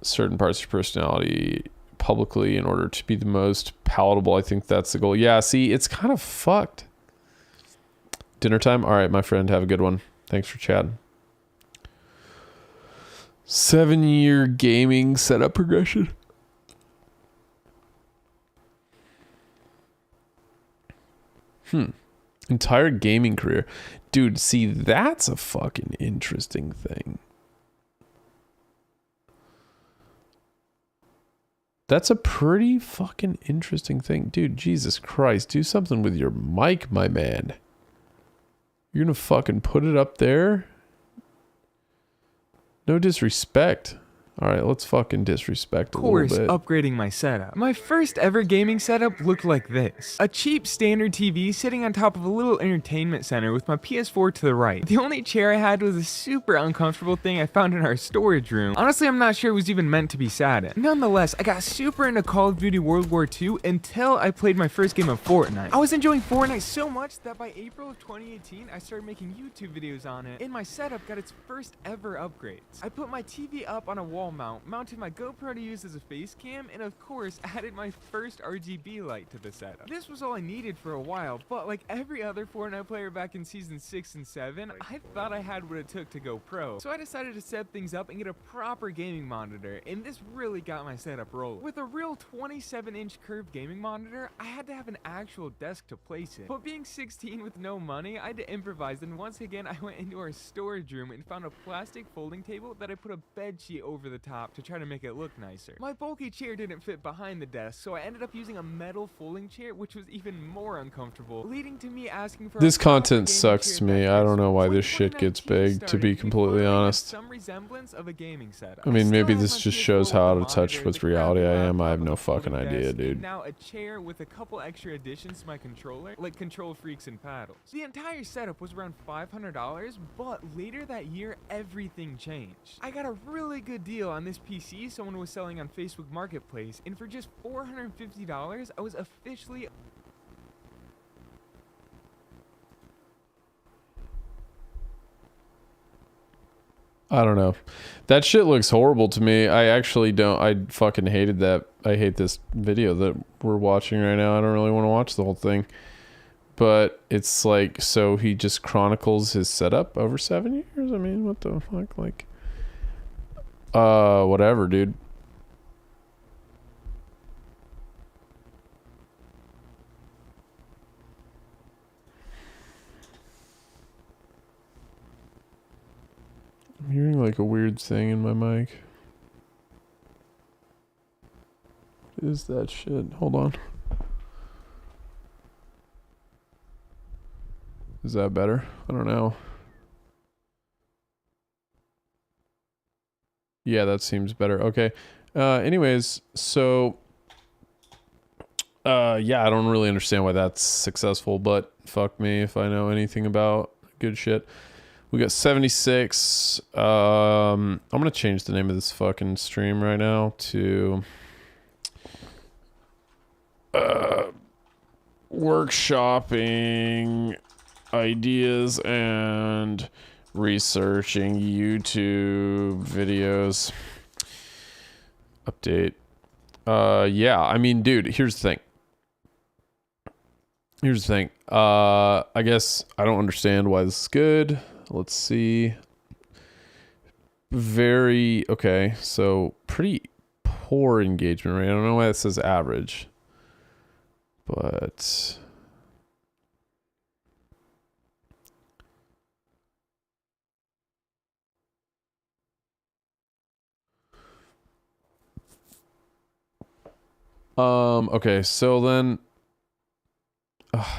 Certain parts of your personality publicly in order to be the most palatable. I think that's the goal. Yeah, see, it's kind of fucked. Dinner time? All right, my friend, have a good one. Thanks for chatting. 7-year gaming setup progression. Entire gaming career. Dude, see, that's a fucking interesting thing. That's a pretty fucking interesting thing. Dude, Jesus Christ, do something with your mic, my man. You're gonna fucking put it up there? No disrespect. All right, let's fucking disrespect a course, little bit. upgrading my setup. My first ever gaming setup looked like this. A cheap standard TV sitting on top of a little entertainment center with my PS4 to the right. The only chair I had was a super uncomfortable thing I found in our storage room. Honestly, I'm not sure it was even meant to be sat in. Nonetheless, I got super into Call of Duty World War II until I played my first game of Fortnite. I was enjoying Fortnite so much that by April of 2018, I started making YouTube videos on it, and my setup got its first ever upgrades. I put my TV up on a wall mount, mounted my GoPro to use as a face cam, and of course added my first RGB light to the setup. This was all I needed for a while, but like every other Fortnite player back in season 6 and 7, I thought I had what it took to go pro. So I decided to set things up and get a proper gaming monitor, and this really got my setup rolling. With a real 27-inch curved gaming monitor, I had to have an actual desk to place it. But being 16 with no money, I had to improvise, and once again I went into our storage room and found a plastic folding table that I put a bed sheet over the top to try to make it look nicer. My bulky chair didn't fit behind the desk, so I ended up using a metal folding chair, which was even more uncomfortable, leading to me asking for This a proper content gaming sucks chair to me. that I fits. don't know why When this shit gets 2019 big, to be started, we completely finally had honest. some resemblance of a gaming setup. I mean, still maybe had this my just PS4 shows how out with of the touch monitor, with the crappy reality I am. I laptop have on no the fucking folding idea, desk, dude. and now a chair with a couple extra additions to my controller, like control freaks and paddles. The entire setup was around $500, but later that year, everything changed. I got a really good deal on this PC someone was selling on Facebook Marketplace, and for just $450, I was officially I don't know. That shit looks horrible to me. I actually don't. I fucking hated that. I hate this video that we're watching right now. I don't really want to watch the whole thing. But it's like, so he just chronicles his setup over 7 years? I mean, what the fuck? Like, whatever, dude. I'm hearing like a weird thing in my mic. What is that shit? Hold on. Is that better? I don't know. Yeah, that seems better. Okay. Anyways, so yeah, I don't really understand why that's successful, but fuck me if I know anything about good shit. We got 76. I'm gonna change the name of this fucking stream right now to workshopping ideas and researching YouTube videos. Update. Yeah, I mean, dude, here's the thing. I guess I don't understand why this is good. Let's see. Okay, so pretty poor engagement rate. I don't know why it says average. But okay, so then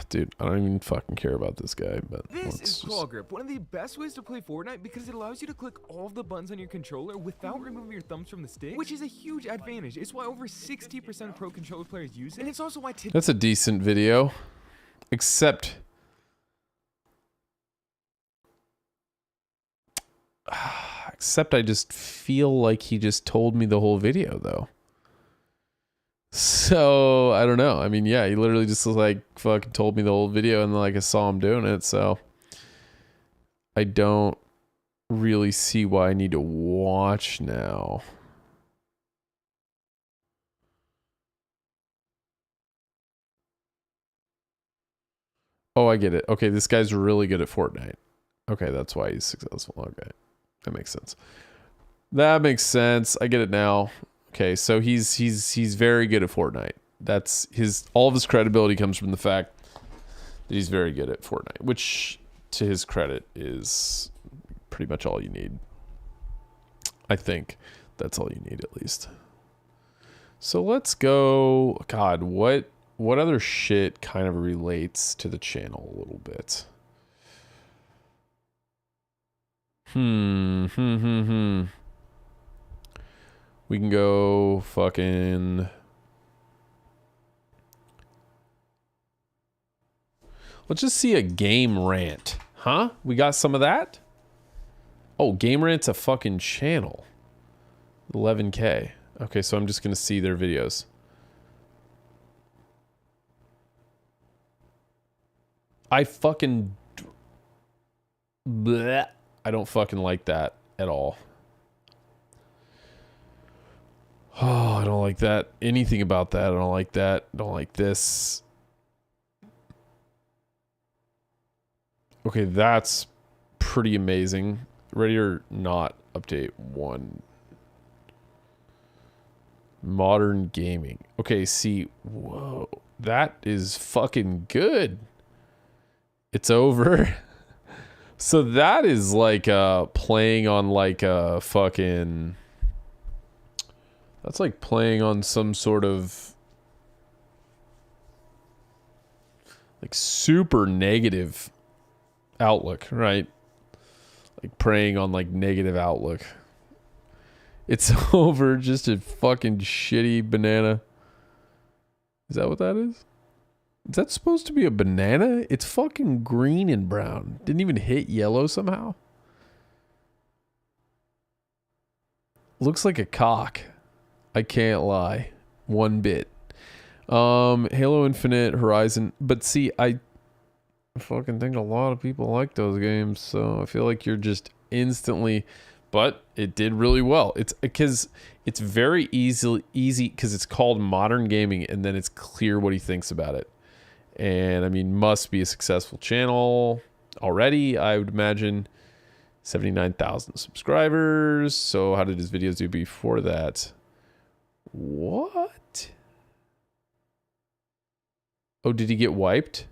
dude, I don't even fucking care about this guy, but This is Claw Grip, one of the best ways to play Fortnite because it allows you to click all of the buttons on your controller without removing your thumbs from the stick, which is a huge advantage. It's why over 60% of pro controller players use it, and it's also why that's a decent video. Except I just feel like he just told me the whole video though. So I don't know. I mean, yeah, he literally just like fucking told me the whole video, and then like I saw him doing it. So I don't really see why I need to watch now. Oh, I get it. Okay, this guy's really good at Fortnite. Okay, that's why he's successful. Okay, that makes sense. That makes sense. I get it now. Okay, so he's very good at Fortnite. That's all of his credibility comes from the fact that he's very good at Fortnite, which to his credit is pretty much all you need. I think that's all you need at least. So let's go. God, what other shit kind of relates to the channel a little bit? We can go fucking... Let's just see a game rant. Huh? We got some of that? Oh, Game Rant's a fucking channel. 11K. Okay, so I'm just gonna see their videos. I fucking... Bleh. I don't fucking like that at all. Oh, I don't like that. Anything about that. I don't like that. I don't like this. Okay, that's pretty amazing. Ready or not, update 1. Modern gaming. Okay, see, whoa. That is fucking good. It's over. So that is like playing on like a fucking... That's like playing on some sort of like super negative outlook, right? Like preying on like negative outlook. It's over. Just a fucking shitty banana. Is that what that is? Is that supposed to be a banana? It's fucking green and brown. Didn't even hit yellow somehow. Looks like a cock. I can't lie. One bit. Halo Infinite, Horizon. But see, I fucking think a lot of people like those games, so I feel like you're just instantly... But it did really well. It's because it's very easy because it's called modern gaming, and then it's clear what he thinks about it. And I mean, must be a successful channel already, I would imagine. 79,000 subscribers. So how did his videos do before that? What? Oh, did he get wiped?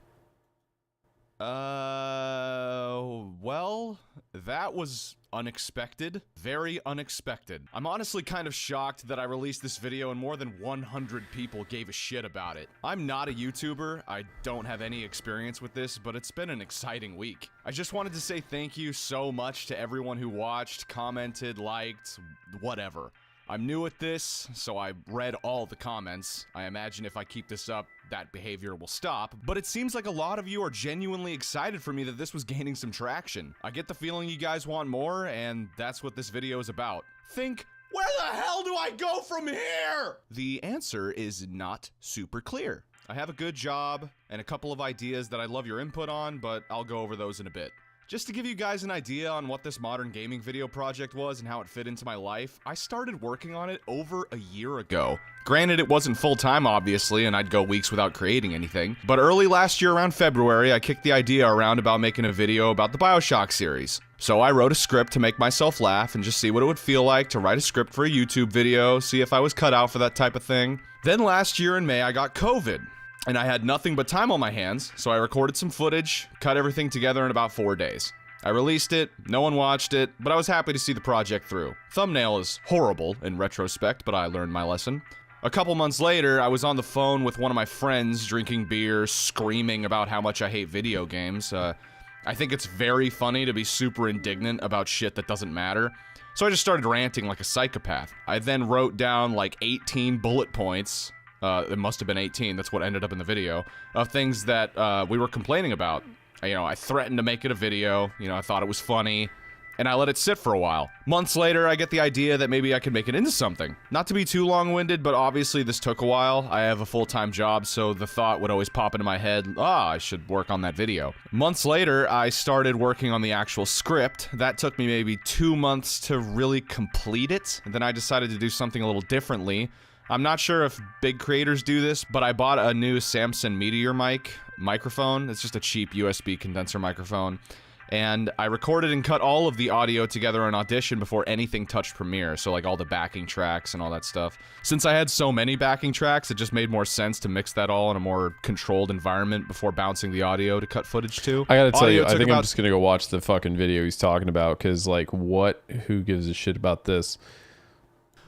Well, that was unexpected. Very unexpected. I'm honestly kind of shocked that I released this video and more than 100 people gave a shit about it. I'm not a YouTuber. I don't have any experience with this, but it's been an exciting week. I just wanted to say thank you so much to everyone who watched, commented, liked, whatever. I'm new at this, so I read all the comments. I imagine if I keep this up, that behavior will stop, but it seems like a lot of you are genuinely excited for me that this was gaining some traction. I get the feeling you guys want more, and that's what this video is about. Think, where the hell do I go from here? The answer is not super clear. I have a good job and a couple of ideas that I'd love your input on, but I'll go over those in a bit. Just to give you guys an idea on what this modern gaming video project was and how it fit into my life, I started working on it over a year ago. Granted, it wasn't full-time, obviously, and I'd go weeks without creating anything. But early last year, around February, I kicked the idea around about making a video about the BioShock series. So I wrote a script to make myself laugh and just see what it would feel like to write a script for a YouTube video, see if I was cut out for that type of thing. Then last year in May, I got COVID. And I had nothing but time on my hands, so I recorded some footage, cut everything together in about 4 days. I released it, no one watched it, but I was happy to see the project through. Thumbnail is horrible in retrospect, but I learned my lesson. A couple months later, I was on the phone with one of my friends, drinking beer, screaming about how much I hate video games. I think it's very funny to be super indignant about shit that doesn't matter. So I just started ranting like a psychopath. I then wrote down like 18 bullet points. It must have been 18, that's what ended up in the video, of things that we were complaining about. You know, I threatened to make it a video, you know, I thought it was funny, and I let it sit for a while. Months later, I get the idea that maybe I could make it into something. Not to be too long-winded, but obviously this took a while. I have a full-time job, so the thought would always pop into my head, I should work on that video. Months later, I started working on the actual script. That took me maybe 2 months to really complete it, and then I decided to do something a little differently. I'm not sure if big creators do this, but I bought a new Samson Meteor microphone. It's just a cheap USB condenser microphone. And I recorded and cut all of the audio together in Audition before anything touched Premiere, so like all the backing tracks and all that stuff. Since I had so many backing tracks, it just made more sense to mix that all in a more controlled environment before bouncing the audio to cut footage to. I gotta tell you, I think I'm just gonna go watch the fucking video he's talking about, because like, who gives a shit about this?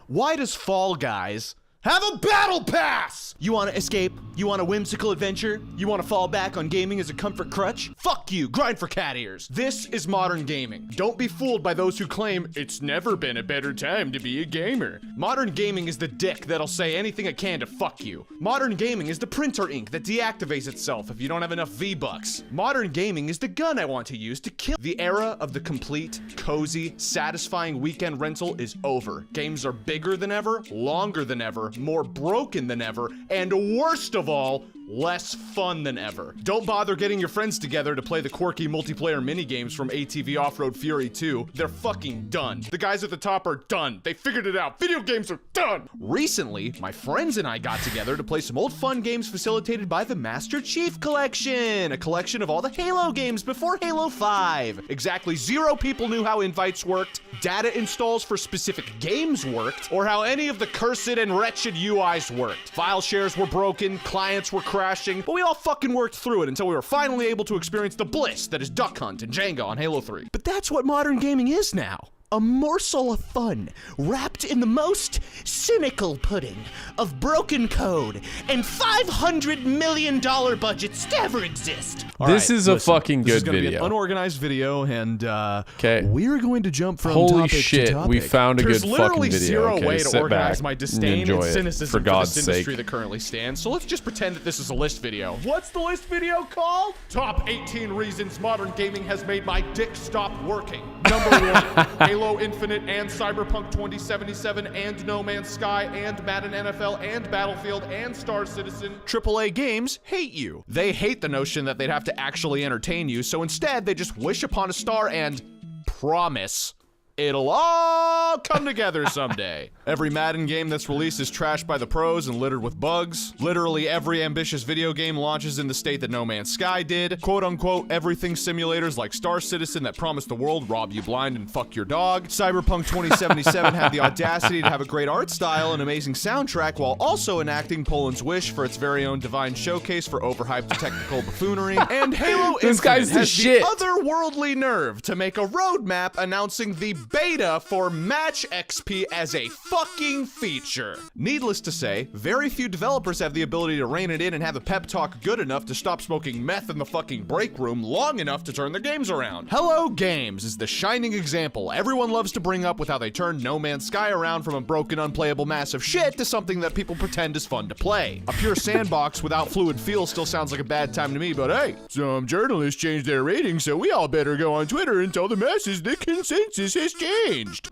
Why does Fall Guys Have a battle pass! You want to escape? You want a whimsical adventure? You want to fall back on gaming as a comfort crutch? Fuck you, grind for cat ears. This is modern gaming. Don't be fooled by those who claim it's never been a better time to be a gamer. Modern gaming is the dick that'll say anything it can to fuck you. Modern gaming is the printer ink that deactivates itself if you don't have enough V-Bucks. Modern gaming is the gun I want to use to kill. The era of the complete, cozy, satisfying weekend rental is over. Games are bigger than ever, longer than ever, more broken than ever, and worst of all, less fun than ever. Don't bother getting your friends together to play the quirky multiplayer minigames from ATV Off-Road Fury 2. They're fucking done. The guys at the top are done. They figured it out. Video games are done. Recently, my friends and I got together to play some old fun games facilitated by the Master Chief Collection, a collection of all the Halo games before Halo 5. Exactly 0 people knew how invites worked, data installs for specific games worked, or how any of the cursed and wretched UIs worked. File shares were broken, clients were crashing, but we all fucking worked through it until we were finally able to experience the bliss that is Duck Hunt and Jenga on Halo 3. But that's what modern gaming is now. A morsel of fun, wrapped in the most cynical pudding of broken code and $500 million budgets to ever exist. This is a fucking This is good gonna be video. an unorganized video, and Okay. we're going to jump from Holy topic shit, to topic. we found a There's good fucking literally video. zero Okay, way to sit organize back my and disdain enjoy and it, cynicism for for God's this industry sake. that currently stands. So let's just pretend that this is a list video. What's the list video called? Top 18 reasons modern gaming has made my dick stop working. Number 1, Halo Infinite and Cyberpunk 2077 and No Man's Sky and Madden NFL and Battlefield and Star Citizen. AAA games hate you. They hate the notion that they'd have to actually entertain you, so instead they just wish upon a star and promise it'll all come together someday. Every Madden game that's released is trashed by the pros and littered with bugs. Literally every ambitious video game launches in the state that No Man's Sky did. Quote unquote everything simulators like Star Citizen that promise the world, rob you blind, and fuck your dog. Cyberpunk 2077 had the audacity to have a great art style and amazing soundtrack while also enacting Poland's wish for its very own divine showcase for overhyped technical buffoonery. And Halo This Infinite guy's the has shit. the otherworldly nerve to make a roadmap announcing the beta for Match XP as a fucking feature. Needless to say, very few developers have the ability to rein it in and have a pep talk good enough to stop smoking meth in the fucking break room long enough to turn their games around. Hello Games is the shining example everyone loves to bring up with how they turned No Man's Sky around from a broken, unplayable mass of shit to something that people pretend is fun to play. A pure sandbox without fluid feel still sounds like a bad time to me, but hey, some journalists changed their ratings, so we all better go on Twitter and tell the masses the consensus has changed.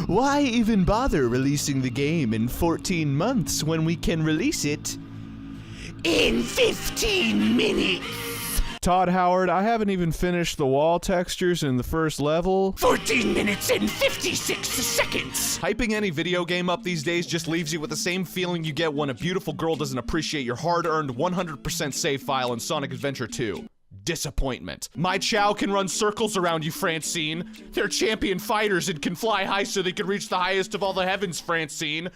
Why even bother releasing the game in 14 months when we can release it in 15 minutes? Todd Howard, I haven't even finished the wall textures in the first level. 14 minutes and 56 seconds! Hyping any video game up these days just leaves you with the same feeling you get when a beautiful girl doesn't appreciate your hard-earned 100% save file in Sonic Adventure 2. Disappointment. My Chow can run circles around you, Francine. They're champion fighters and can fly high so they can reach the highest of all the heavens, Francine.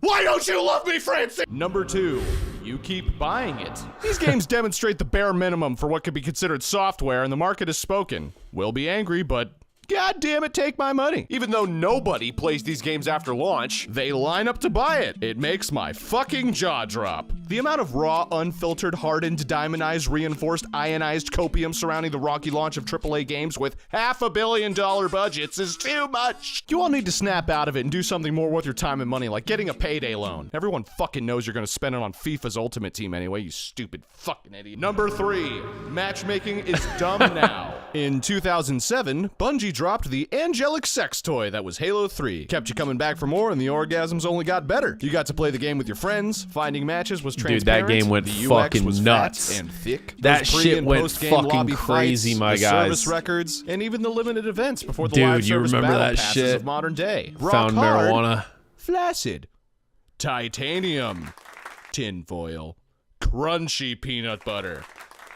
Why don't you love me, Francine? Number 2, you keep buying it. These games demonstrate the bare minimum for what could be considered software, and the market has spoken. We'll be angry, but God damn it, take my money. Even though nobody plays these games after launch, they line up to buy it. It makes my fucking jaw drop. The amount of raw, unfiltered, hardened, diamondized, reinforced, ionized copium surrounding the rocky launch of AAA games with $500 million budgets is too much. You all need to snap out of it and do something more worth your time and money, like getting a payday loan. Everyone fucking knows you're gonna spend it on FIFA's Ultimate Team anyway, you stupid fucking idiot. Number 3, matchmaking is dumb now. In 2007, Bungie dropped the angelic sex toy that was Halo 3. Kept you coming back for more, and the orgasms only got better. You got to play the game with your friends, finding matches was Dude, that transparent. game went the UX fucking was nuts. fat and thick. That Those pre- shit and went post-game fucking lobby crazy, fights, my the guys. service records, and even the limited events before the Dude, live you service remember battle that passes shit? of modern day. Found Rock hard, marijuana. flaccid, titanium, tinfoil, crunchy peanut butter,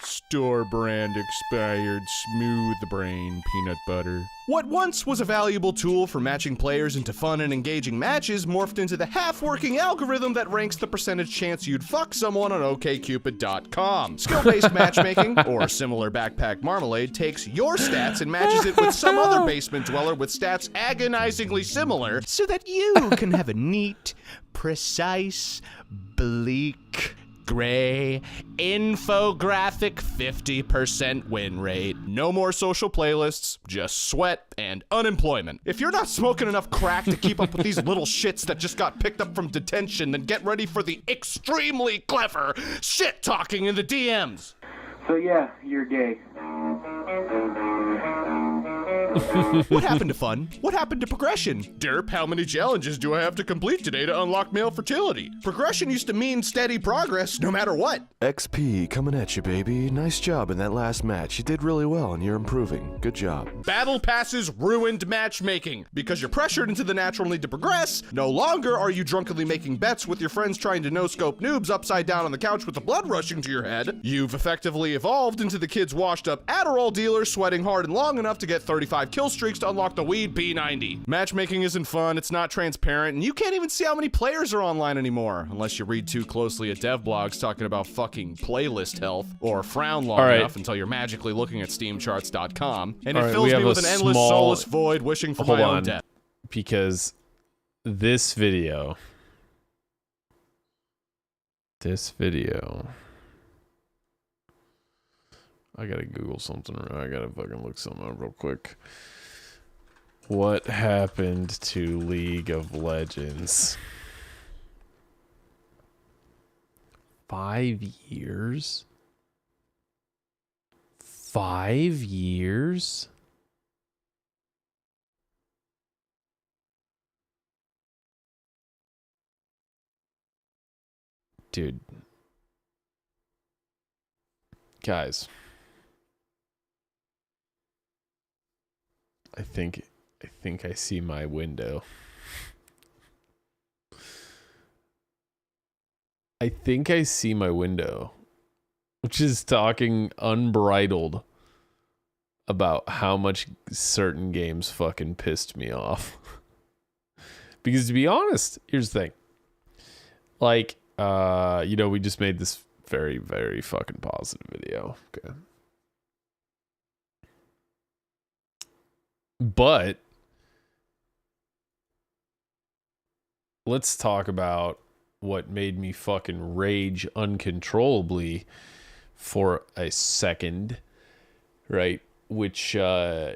Store brand expired smooth brain peanut butter. What once was a valuable tool for matching players into fun and engaging matches morphed into the half-working algorithm that ranks the percentage chance you'd fuck someone on OkCupid.com. Skill-based matchmaking, or similar backpack marmalade, takes your stats and matches it with some other basement dweller with stats agonizingly similar so that you can have a neat, precise, bleak, gray, infographic 50% win rate. No more social playlists, just sweat and unemployment. If you're not smoking enough crack to keep up with these little shits that just got picked up from detention, then get ready for the extremely clever shit talking in the DMs. So yeah, you're gay. What happened to fun? What happened to progression? Derp, how many challenges do I have to complete today to unlock male fertility? Progression used to mean steady progress, no matter what. XP coming at you, baby. Nice job in that last match. You did really well and you're improving. Good job. Battle passes ruined matchmaking. Because you're pressured into the natural need to progress, no longer are you drunkenly making bets with your friends trying to no-scope noobs upside down on the couch with the blood rushing to your head. You've effectively evolved into the kid's washed-up Adderall dealer sweating hard and long enough to get 35 kill streaks to unlock the weed P90. Matchmaking isn't fun, it's not transparent, and you can't even see how many players are online anymore, unless you read too closely at dev blogs talking about fucking playlist health, or frown long enough until you're magically looking at steamcharts.com, and it fills me with an endless soulless void wishing for my own death. Because this video, I gotta Google something. I gotta fucking look something up real quick. What happened to League of Legends? 5 years? 5 years? Dude. Guys. I think I see my window. I think I see my window, which is talking unbridled about how much certain games fucking pissed me off. Because to be honest, here's the thing. Like, we just made this very, very fucking positive video. Okay. But let's talk about what made me fucking rage uncontrollably for a second, right? Which, the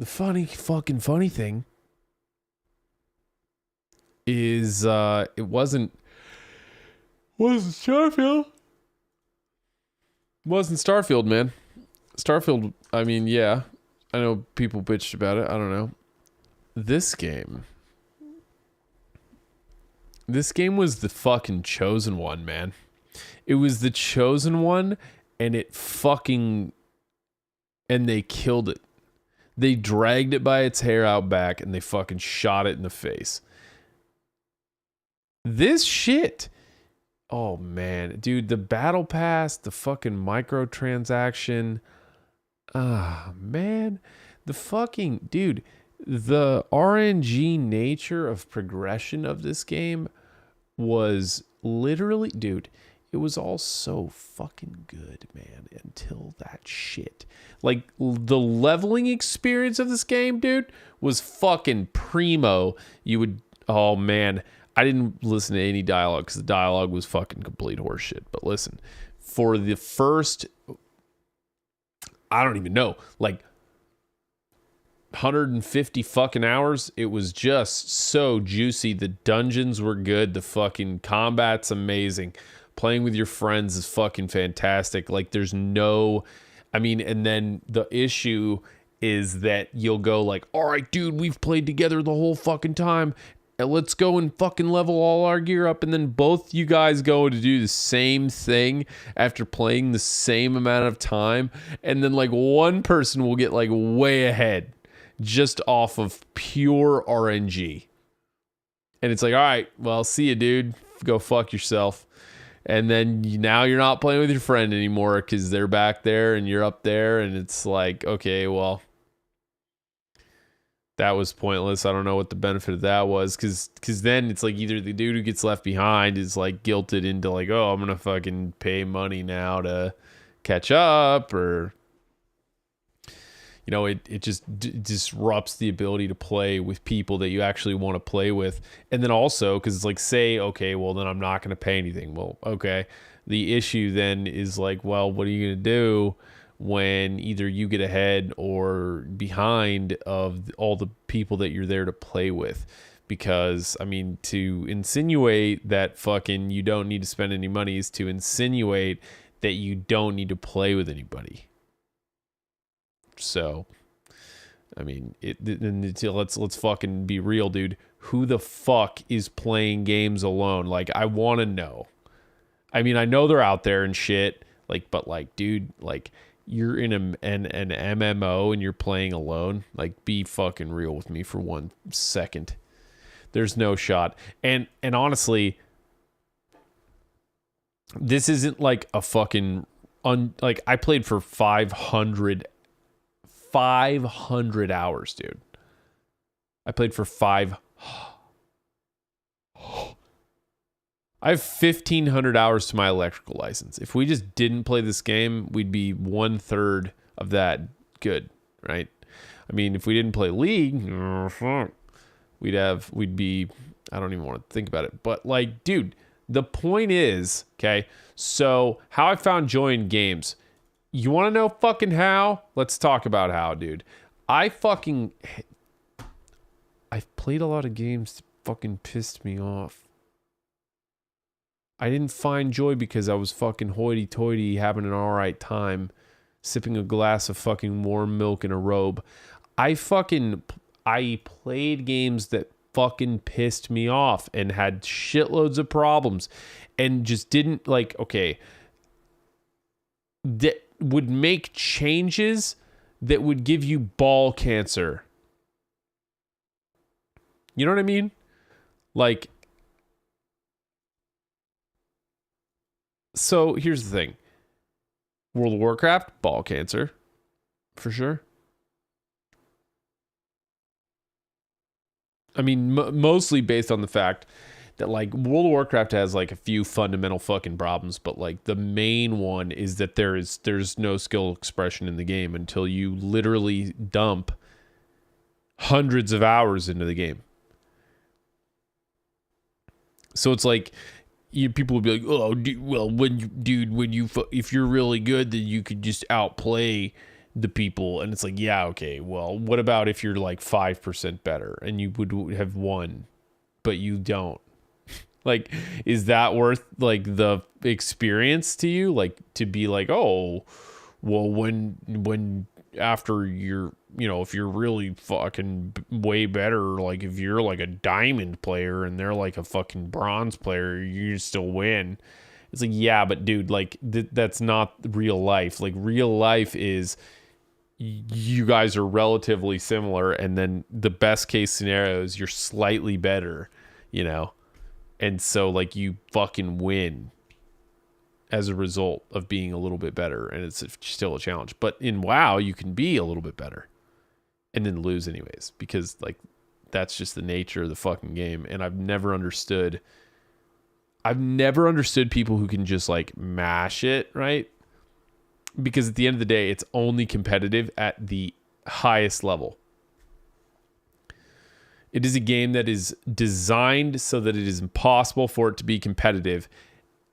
funny thing is, it wasn't Starfield. It wasn't Starfield, man. Starfield, I mean, yeah. I know people bitched about it. I don't know. This game was the fucking chosen one, man. It was the chosen one, and they killed it. They dragged it by its hair out back, and they fucking shot it in the face. This shit. Oh, man. Dude, the battle pass, the fucking microtransaction. Ah, man, the RNG nature of progression of this game was literally, dude, it was all so fucking good, man, until that shit. Like, the leveling experience of this game, dude, was fucking primo. Oh, man, I didn't listen to any dialogue because the dialogue was fucking complete horseshit. But listen, for the first... I don't even know, like 150 fucking hours. It was just so juicy. The dungeons were good. The fucking combat's amazing. Playing with your friends is fucking fantastic. Like and then the issue is that you'll go like, all right, dude, we've played together the whole fucking time. Let's go and fucking level all our gear up, and then both you guys go to do the same thing after playing the same amount of time, and then like one person will get like way ahead just off of pure RNG. And it's like, all right, well, see you, dude. Go fuck yourself. And then now you're not playing with your friend anymore because they're back there and you're up there. And it's like, okay, well, that was pointless. I don't know what the benefit of that was. Because then it's like either the dude who gets left behind is like guilted into like, oh, I'm going to fucking pay money now to catch up, or you know, it just disrupts the ability to play with people that you actually want to play with. And then also, because it's like, say, okay, well, then I'm not going to pay anything. Well, okay. The issue then is like, well, what are you going to do when either you get ahead or behind of all the people that you're there to play with? Because, I mean, to insinuate that fucking you don't need to spend any money is to insinuate that you don't need to play with anybody. So, I mean, let's fucking be real, dude. Who the fuck is playing games alone? Like, I want to know. I mean, I know they're out there and shit. Like, but like, dude, like, you're in an MMO and you're playing alone. Like, be fucking real with me for 1 second. There's no shot. And honestly, this isn't like a fucking like I played for 500 hours, dude. I played for I have 1,500 hours to my electrical license. If we just didn't play this game, we'd be 1/3 of that good, right? I mean, if we didn't play League, we'd be, I don't even want to think about it. But like, dude, the point is, okay, so how I found joy in games. You want to know fucking how? Let's talk about how, dude. I've played a lot of games that fucking pissed me off. I didn't find joy because I was fucking hoity-toity having an alright time sipping a glass of fucking warm milk in a robe. I played games that fucking pissed me off and had shitloads of problems and just didn't like, okay, that would make changes that would give you ball cancer. You know what I mean? Like, so here's the thing. World of Warcraft, ball cancer, for sure. I mean, mostly based on the fact that like World of Warcraft has like a few fundamental fucking problems, but like the main one is that there's no skill expression in the game until you literally dump hundreds of hours into the game. So it's like people would be like, "Oh, if you're really good, then you could just outplay the people." And it's like, yeah, okay. Well, what about if you're like 5% better and you would have won, but you don't? Like, is that worth like the experience to you? Like to be like, oh, well, when after you're, you know, if you're really fucking way better, like if you're like a diamond player and they're like a fucking bronze player, you still win. It's like, yeah, but dude, like that's not real life. Like real life is you guys are relatively similar, and then the best case scenario is you're slightly better, you know? And so like you fucking win as a result of being a little bit better, and it's still a challenge. But in WoW, you can be a little bit better and then lose anyways, because like that's just the nature of the fucking game. And I've never understood people who can just like mash it, right? Because at the end of the day, it's only competitive at the highest level. It is a game that is designed so that it is impossible for it to be competitive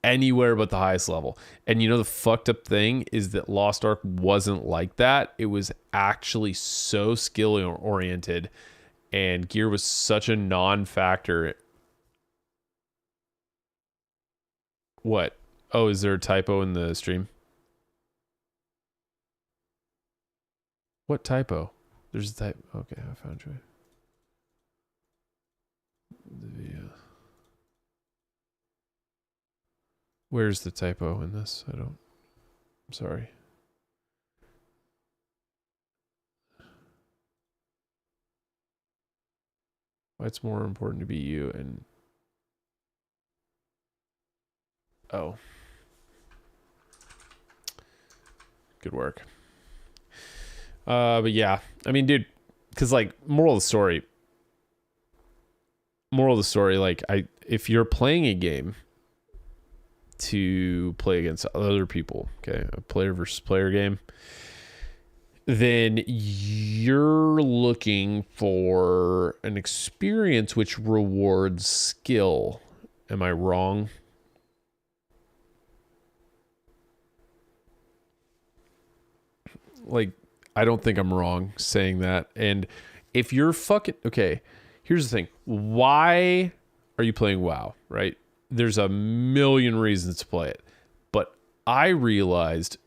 anywhere but the highest level. And you know, the fucked up thing is that Lost Ark wasn't like that. It was actually so skill oriented, and gear was such a non-factor. What? Oh, is there a typo in the stream? What typo? There's a typo. Okay, I found you. The video. Where's the typo in this? I'm sorry. Why it's more important to be you and Oh. Good work. But yeah, I mean, dude, because like moral of the story, like if you're playing a game to play against other people, okay, a player versus player game, then you're looking for an experience which rewards skill. Am I wrong? Like, I don't think I'm wrong saying that. And if you're fucking okay, here's the thing. Why are you playing WoW, right? There's a million reasons to play it. But I realized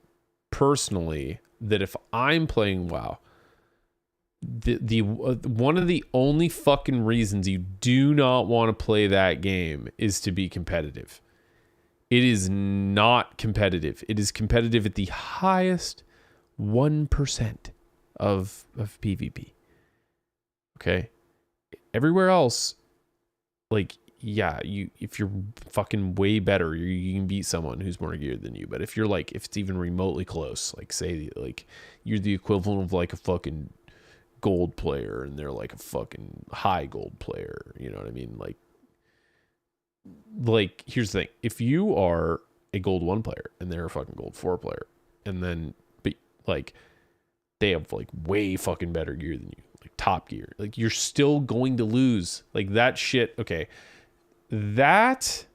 personally that if I'm playing WoW, the one of the only fucking reasons you do not want to play that game is to be competitive. It is not competitive. It is competitive at the highest 1% of PvP. Okay? Everywhere else, like, yeah, if you're fucking way better, you can beat someone who's more geared than you. But if you're like, if it's even remotely close, like say like you're the equivalent of like a fucking gold player and they're like a fucking high gold player, you know what I mean? Like here's the thing. If you are a gold 1 player and they're a fucking gold 4 player, and then like they have like way fucking better gear than you, like top gear, like you're still going to lose. Like that shit. Okay, that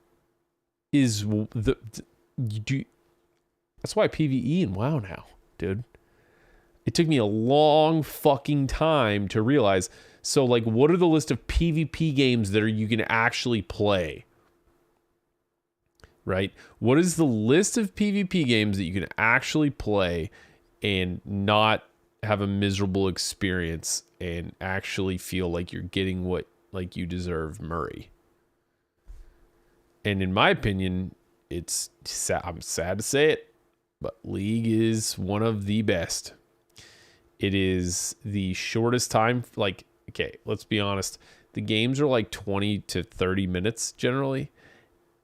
is that's why PvE in WoW now, dude. It took me a long fucking time to realize. So like, what are the list of PvP games that you can actually play? Right? What is the list of PvP games that you can actually play and not have a miserable experience and actually feel like you're getting what like you deserve, Murray? And in my opinion, it's sad. I'm sad to say it, but League is one of the best. It is the shortest time. Like, okay, let's be honest. The games are like 20 to 30 minutes generally.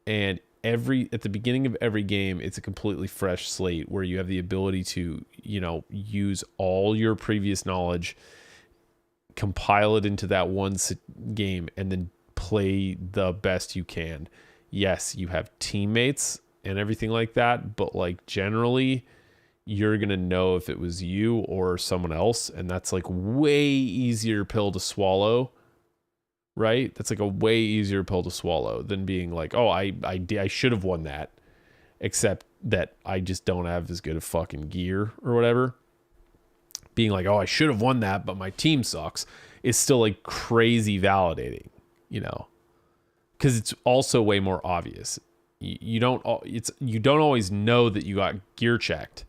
And at the beginning of every game, it's a completely fresh slate where you have the ability to, you know, use all your previous knowledge, compile it into that one game, and then play the best you can. Yes, you have teammates and everything like that, but like generally you're going to know if it was you or someone else. And that's like way easier pill to swallow, right? That's like a way easier pill to swallow than being like, oh, I should have won that, except that I just don't have as good of fucking gear or whatever. Being like, oh, I should have won that, but my team sucks, is still like crazy validating, you know, because it's also way more obvious. You don't always know that you got gear checked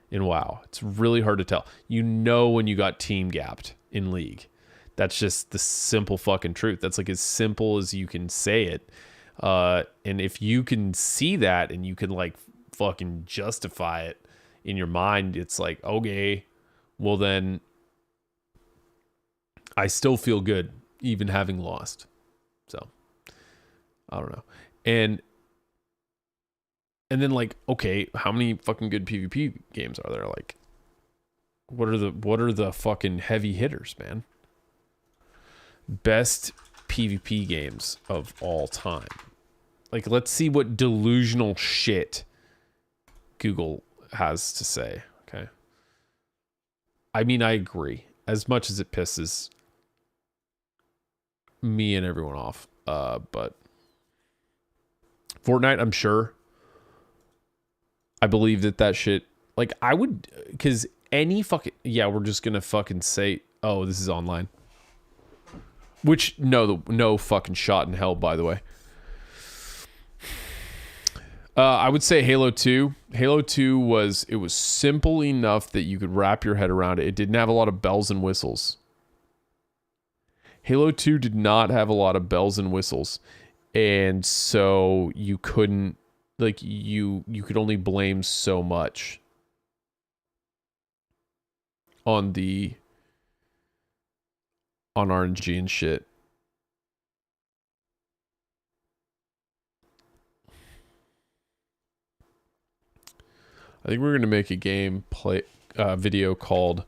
in WoW. It's really hard to tell. You know when you got team gapped in League. That's just the simple fucking truth. That's like as simple as you can say it. And if you can see that and you can like fucking justify it in your mind, it's like, okay, well then I still feel good even having lost. So I don't know. And then like, okay, how many fucking good PvP games are there? Like, what are the fucking heavy hitters, man? Best PvP games of all time. Like, let's see what delusional shit Google has to say. Okay. I mean, I agree. As much as it pisses me and everyone off, but Fortnite, I'm sure. I believe that shit, like, I would, because any fucking, yeah, we're just gonna fucking say, oh, this is online. Which, no fucking shot in hell, by the way. I would say Halo 2. Halo 2 was simple enough that you could wrap your head around it. It didn't have a lot of bells and whistles. Halo 2 did not have a lot of bells and whistles. And so you couldn't, like, you could only blame so much on RNG and shit. I think we're gonna make a video called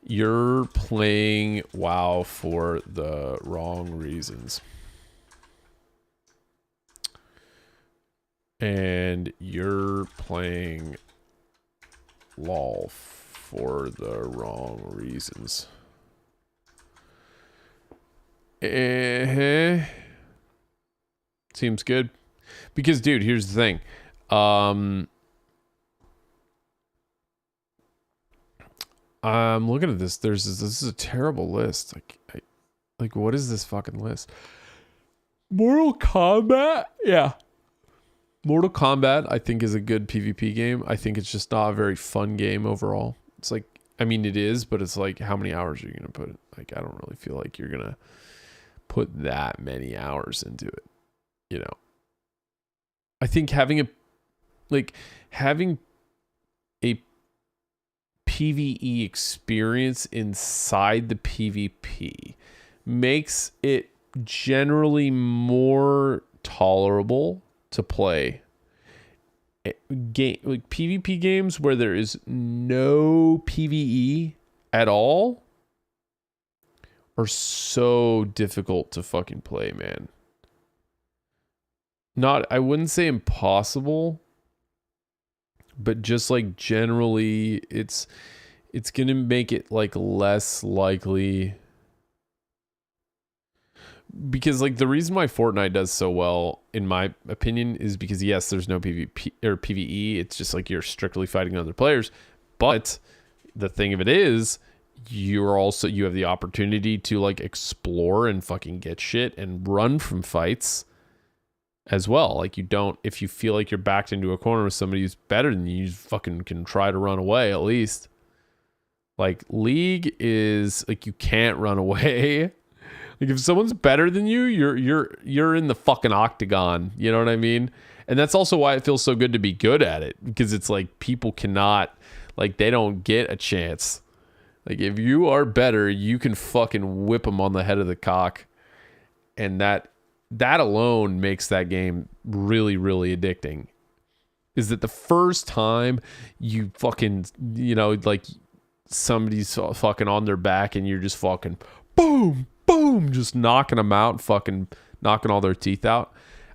"You're Playing WoW for the Wrong Reasons," and "You're playing LOL for the wrong reasons." Seems good. Because, dude, here's the thing. I'm looking at this. This is a terrible list. Like, what is this fucking list? Mortal Kombat? Yeah. Mortal Kombat, I think, is a good PvP game. I think it's just not a very fun game overall. It's like, I mean, it is, but it's like, how many hours are you going to put? Like, I don't really feel like you're going to put that many hours into it. You know, I think having a PvE experience inside the PvP makes it generally more tolerable to play. Like PvP games where there is no PvE at all are so difficult to fucking play, man. I wouldn't say impossible, but just like generally it's gonna make it like less likely, because like the reason why Fortnite does so well, in my opinion, is because yes, there's no PvP or PvE. It's just like you're strictly fighting other players. But the thing of it is, you have the opportunity to like explore and fucking get shit and run from fights as well. Like, if you feel like you're backed into a corner with somebody who's better than you fucking can try to run away at least. Like, League is like, you can't run away. Like, if someone's better than you, you're in the fucking octagon. You know what I mean? And that's also why it feels so good to be good at it, because it's like people cannot, like, they don't get a chance. Like, if you are better, you can fucking whip them on the head of the cock, and that alone makes that game really, really addicting. Is that the first time you fucking, you know, like somebody's fucking on their back and you're just fucking boom, boom, just knocking them out, fucking knocking all their teeth out.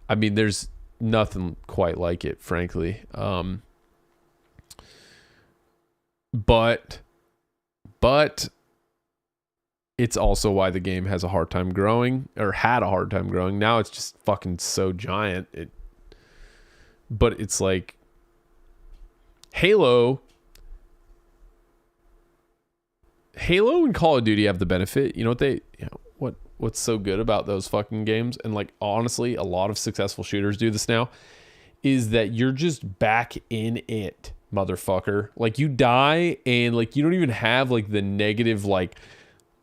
I mean, there's nothing quite like it, frankly. But it's also why the game has a hard time growing, or had a hard time growing. Now it's just fucking so giant. But it's like Halo and Call of Duty have the benefit. You know what's so good about those fucking games, and like honestly, a lot of successful shooters do this now, is that you're just back in it, motherfucker. Like, you die and like you don't even have like the negative like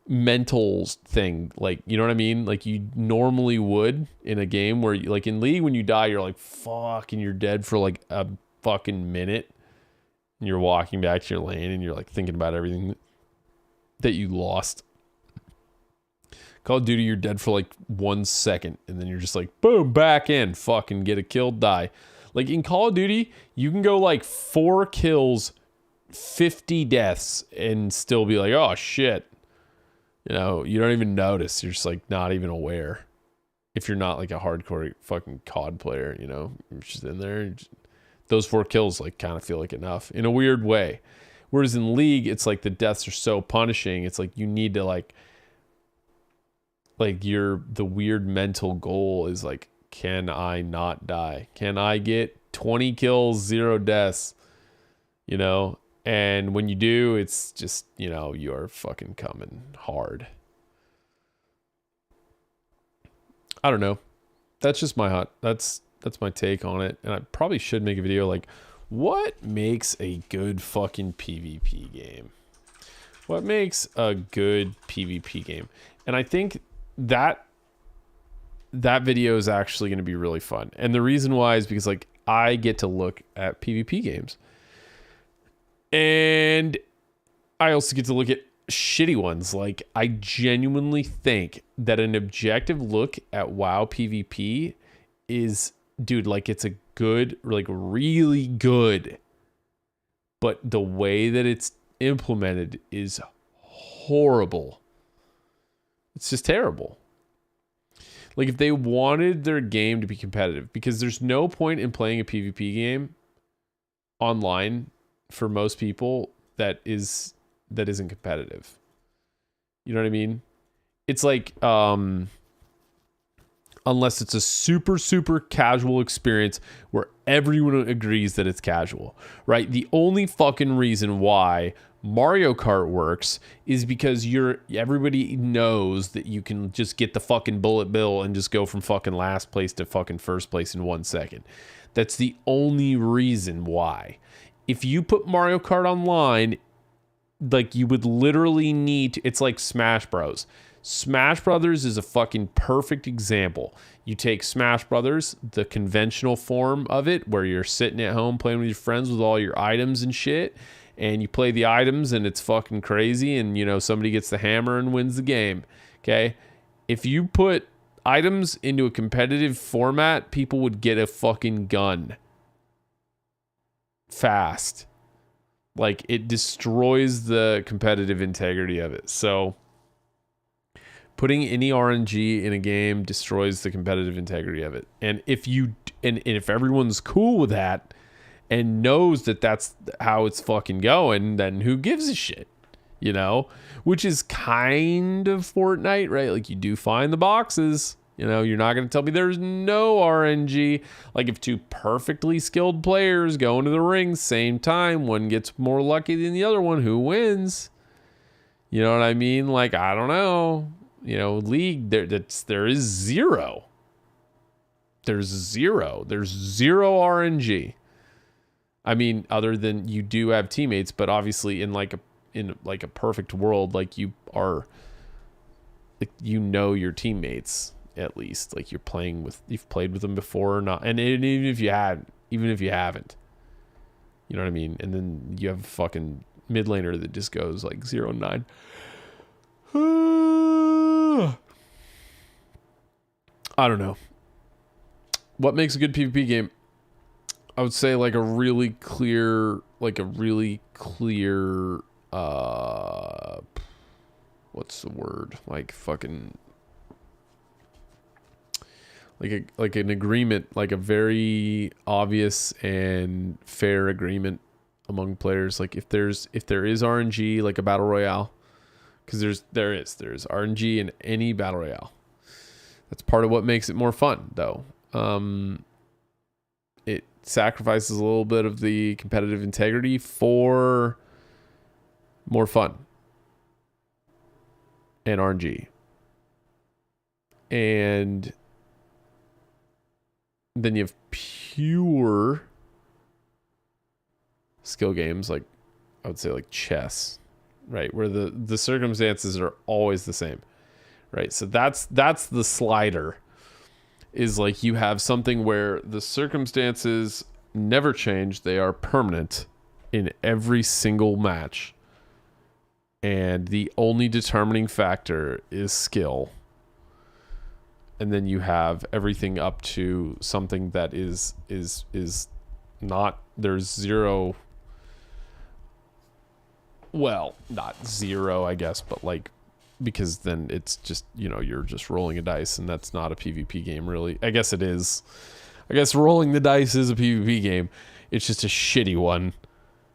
mental thing, like, you know what I mean, like you normally would in a game where like in League, when you die, you're like fuck, and you're dead for like a fucking minute, and you're walking back to your lane and you're like thinking about everything that you lost. Call of Duty, you're dead for like 1 second, and then you're just like boom, back in, fucking get a kill, die. Like in Call of Duty, you can go like 4 kills, 50 deaths, and still be like, oh shit. You know, you don't even notice. You're just like not even aware. If you're not like a hardcore fucking COD player, you know, you're just in there. Those 4 kills like kind of feel like enough in a weird way. Whereas in League, it's like the deaths are so punishing. It's like you need to like the weird mental goal is like, can I not die? Can I get 20 kills, 0 deaths? You know? And when you do, it's just, you know, you're fucking coming hard. I don't know. That's just that's my take on it. And I probably should make a video like, what makes a good fucking PvP game? What makes a good PvP game? And I think that video is actually going to be really fun. And the reason why is because like I get to look at PvP games. And I also get to look at shitty ones. Like, I genuinely think that an objective look at WoW PvP is, dude, like, it's a good, like, really good but the way that it's implemented is horrible. It's just terrible. Like, if they wanted their game to be competitive, because there's no point in playing a PvP game online for most people that isn't competitive. You know what I mean? It's like, unless it's a super, super casual experience where everyone agrees that it's casual, right? The only fucking reason why Mario Kart works is because everybody knows that you can just get the fucking bullet bill and just go from fucking last place to fucking first place in 1 second. That's the only reason why. If you put Mario Kart online, like, you would literally need to, it's like Smash Bros. Smash Brothers is a fucking perfect example. You take Smash Brothers, the conventional form of it, where you're sitting at home playing with your friends with all your items and shit, and you play the items and it's fucking crazy, and, you know, somebody gets the hammer and wins the game. Okay? If you put items into a competitive format, people would get a fucking gun fast. Like, it destroys the competitive integrity of it. So putting any RNG in a game destroys the competitive integrity of it. And if if everyone's cool with that and knows that that's how it's fucking going, then who gives a shit? You know, which is kind of Fortnite, right? Like, you do find the boxes. You know, you're not going to tell me there's no RNG. Like, if two perfectly skilled players go into the ring same time, one gets more lucky than the other one, who wins? You know what I mean? Like, I don't know. You know, League, there is zero. There's zero RNG. I mean, other than you do have teammates, but obviously in a perfect world, like, you are, like, you know your teammates at least. Like, you've played with them before or not, and even if you haven't, you know what I mean. And then you have a fucking mid laner that just goes like 0-9. I don't know. What makes a good PvP game? I would say like a really clear, what's the word? Like fucking, like an agreement, like a very obvious and fair agreement among players. Like, if there is RNG, like a battle royale, because there is RNG in any battle royale. That's part of what makes it more fun, though. It sacrifices a little bit of the competitive integrity for more fun and RNG. And then you have pure skill games, like, I would say, like chess, right? Where the circumstances are always the same, right? So that's the slider, is like you have something where the circumstances never change. They are permanent in every single match. And the only determining factor is skill. And then you have everything up to something that is not, there's zero, well, not zero, I guess, but like, because then it's just, you know, you're just rolling a dice, and that's not a PvP game, really. I guess it is. I guess rolling the dice is a PvP game. It's just a shitty one.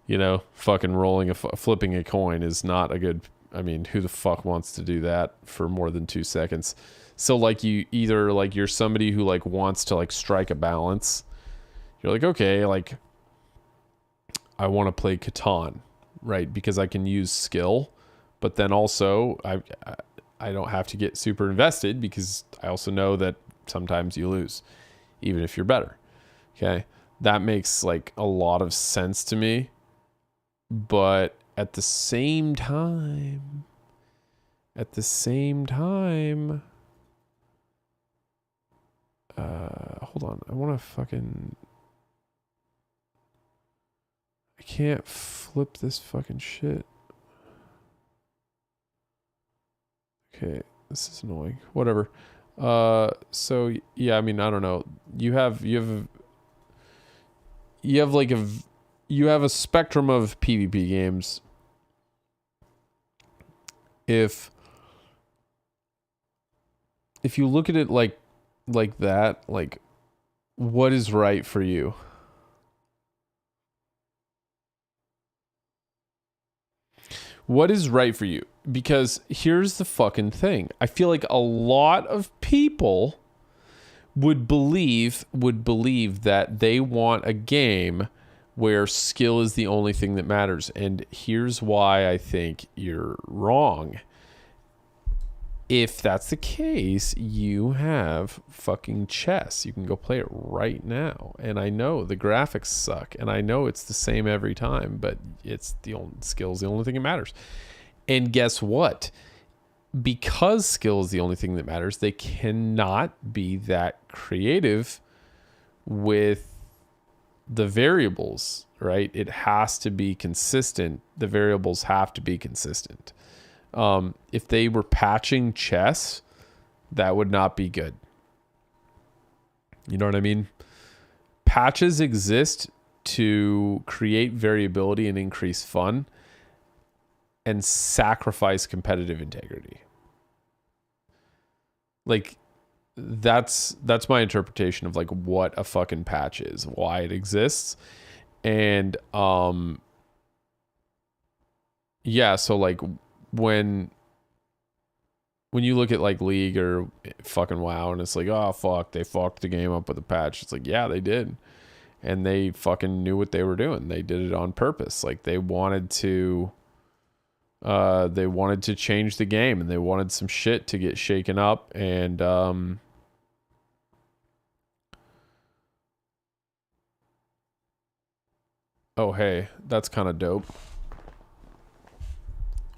You know, fucking flipping a coin is not a good, I mean, who the fuck wants to do that for more than 2 seconds? So like, you either like, you're somebody who like wants to like strike a balance. You're like, okay, like, I want to play Catan, right? Because I can use skill, but then also I don't have to get super invested, because I also know that sometimes you lose, even if you're better. Okay, that makes like a lot of sense to me. But at the same time, hold on, I can't flip this fucking shit. Okay, this is annoying. Whatever. So yeah, I mean, I don't know. You have like you have a spectrum of PvP games. If you look at it like that, like, what is right for you? What is right for you? Because here's the fucking thing. I feel like a lot of people would believe that they want a game where skill is the only thing that matters. And here's why I think you're wrong. If that's the case, you have fucking chess. You can go play it right now. And I know the graphics suck, and I know it's the same every time, but it's the only skill's the only thing that matters. And guess what? Because skill is the only thing that matters, they cannot be that creative with the variables, right? It has to be consistent. The variables have to be consistent. If they were patching chess, that would not be good. You know what I mean? Patches exist to create variability and increase fun and sacrifice competitive integrity. Like, that's my interpretation of like what a fucking patch is, why it exists. And yeah, so like when you look at like League or fucking WoW and it's like, oh fuck, they fucked the game up with a patch. It's like, yeah, they did. And they fucking knew what they were doing. They did it on purpose. Like they wanted to change the game, and they wanted some shit to get shaken up. And oh hey, that's kind of dope.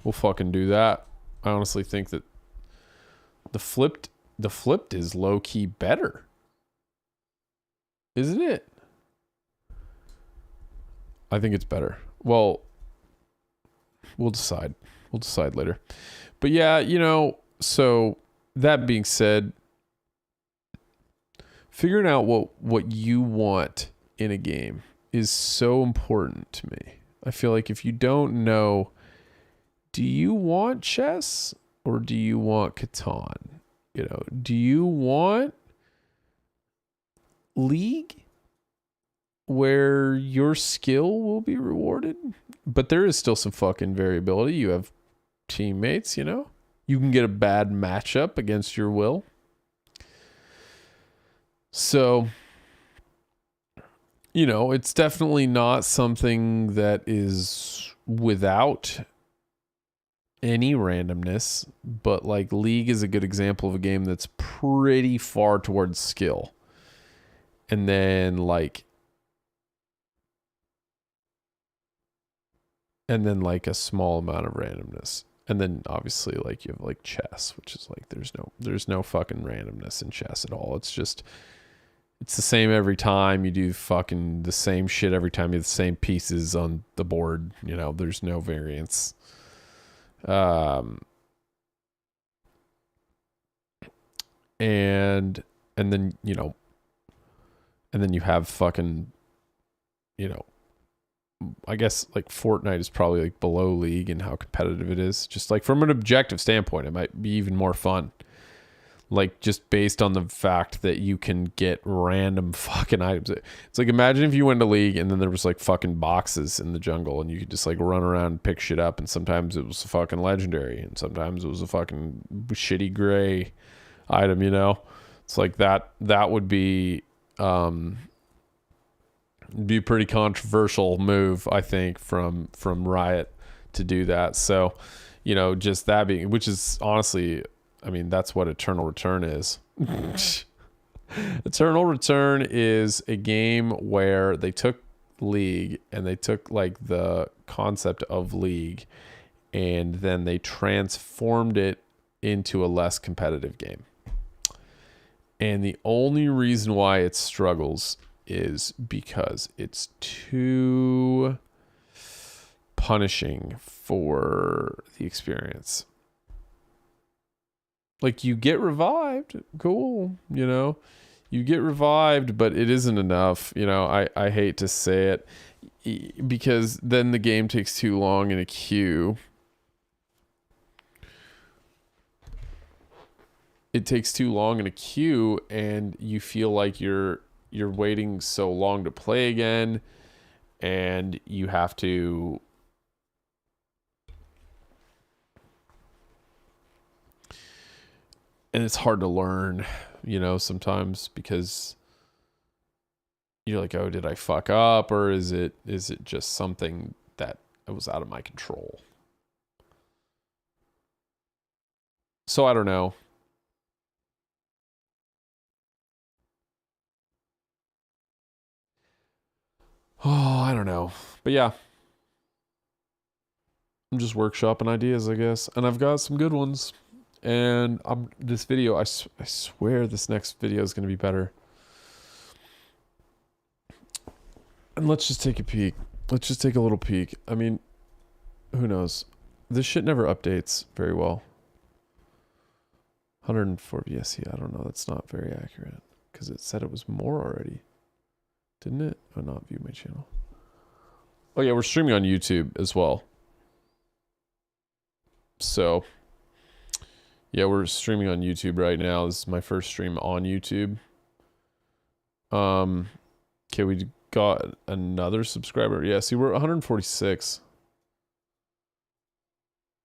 We'll fucking do that. I honestly think that the flipped is low key better, isn't it? I think it's better. Well, we'll decide later. But yeah, you know, so that being said, figuring out what you want in a game is so important to me. I feel like if you don't know, do you want chess or do you want Catan? You know, do you want League where your skill will be rewarded? But there is still some fucking variability. You have teammates, you know? You can get a bad matchup against your will. So, you know, it's definitely not something that is without any randomness, but like League is a good example of a game that's pretty far towards skill. And then like a small amount of randomness. And then obviously like you have like chess, which is like there's no fucking randomness in chess at all. It's just it's the same every time. You do fucking the same shit every time. You have the same pieces on the board, you know, there's no variance. And then, you know, and then you have fucking, you know, I guess like Fortnite is probably like below League in how competitive it is. Just like from an objective standpoint, it might be even more fun. Like just based on the fact that you can get random fucking items. It's like, imagine if you went to League and then there was like fucking boxes in the jungle and you could just like run around and pick shit up. And sometimes it was a fucking legendary and sometimes it was a fucking shitty gray item, you know? It's like that would be a pretty controversial move, I think, from Riot to do that. So, you know, just that being, which is honestly, I mean, that's what Eternal Return is. Eternal Return is a game where they took League and they took like the concept of League and then they transformed it into a less competitive game. And the only reason why it struggles is because it's too punishing for the experience. Like, you get revived, cool, you know, you get revived, but it isn't enough. You know, I hate to say it. because then the game takes too long in a queue. It takes too long in a queue, and you feel like you're waiting so long to play again, and you have to and it's hard to learn, you know, sometimes because you're like, oh, did I fuck up, or is it just something that was out of my control? So I don't know. Oh, I don't know. But yeah. I'm just workshopping ideas, I guess. And I've got some good ones. And this video, I swear this next video is going to be better. And let's just take a peek. Let's just take a little peek. I mean, who knows? This shit never updates very well. 104 VSC, I don't know. That's not very accurate. Because it said it was more already. Didn't it? Oh, not view my channel. Oh yeah, we're streaming on YouTube as well. So, yeah, we're streaming on YouTube right now. This is my first stream on YouTube. Okay, we got another subscriber. Yeah, see, we're 146.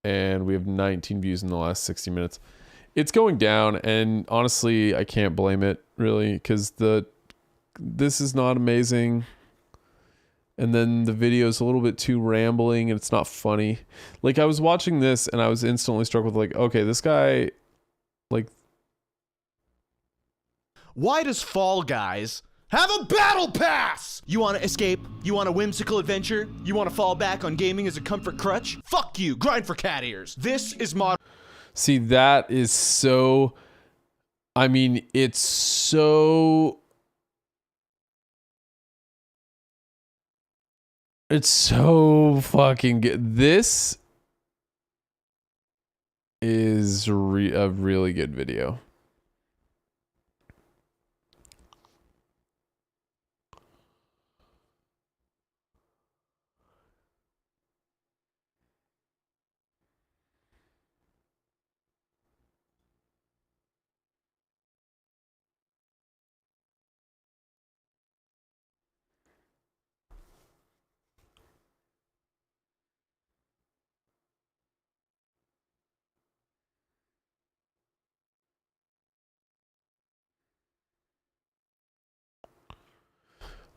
And we have 19 views in the last 60 minutes. It's going down, and honestly, I can't blame it, really, because this is not amazing. And then the video is a little bit too rambling and it's not funny. Like, I was watching this and I was instantly struck with, like, okay, this guy, like... Why does Fall Guys have a battle pass? You want to escape? You want a whimsical adventure? You want to fall back on gaming as a comfort crutch? Fuck you, grind for cat ears. This is mod... See, that is so... I mean, it's so... It's so fucking good. This is a really good video.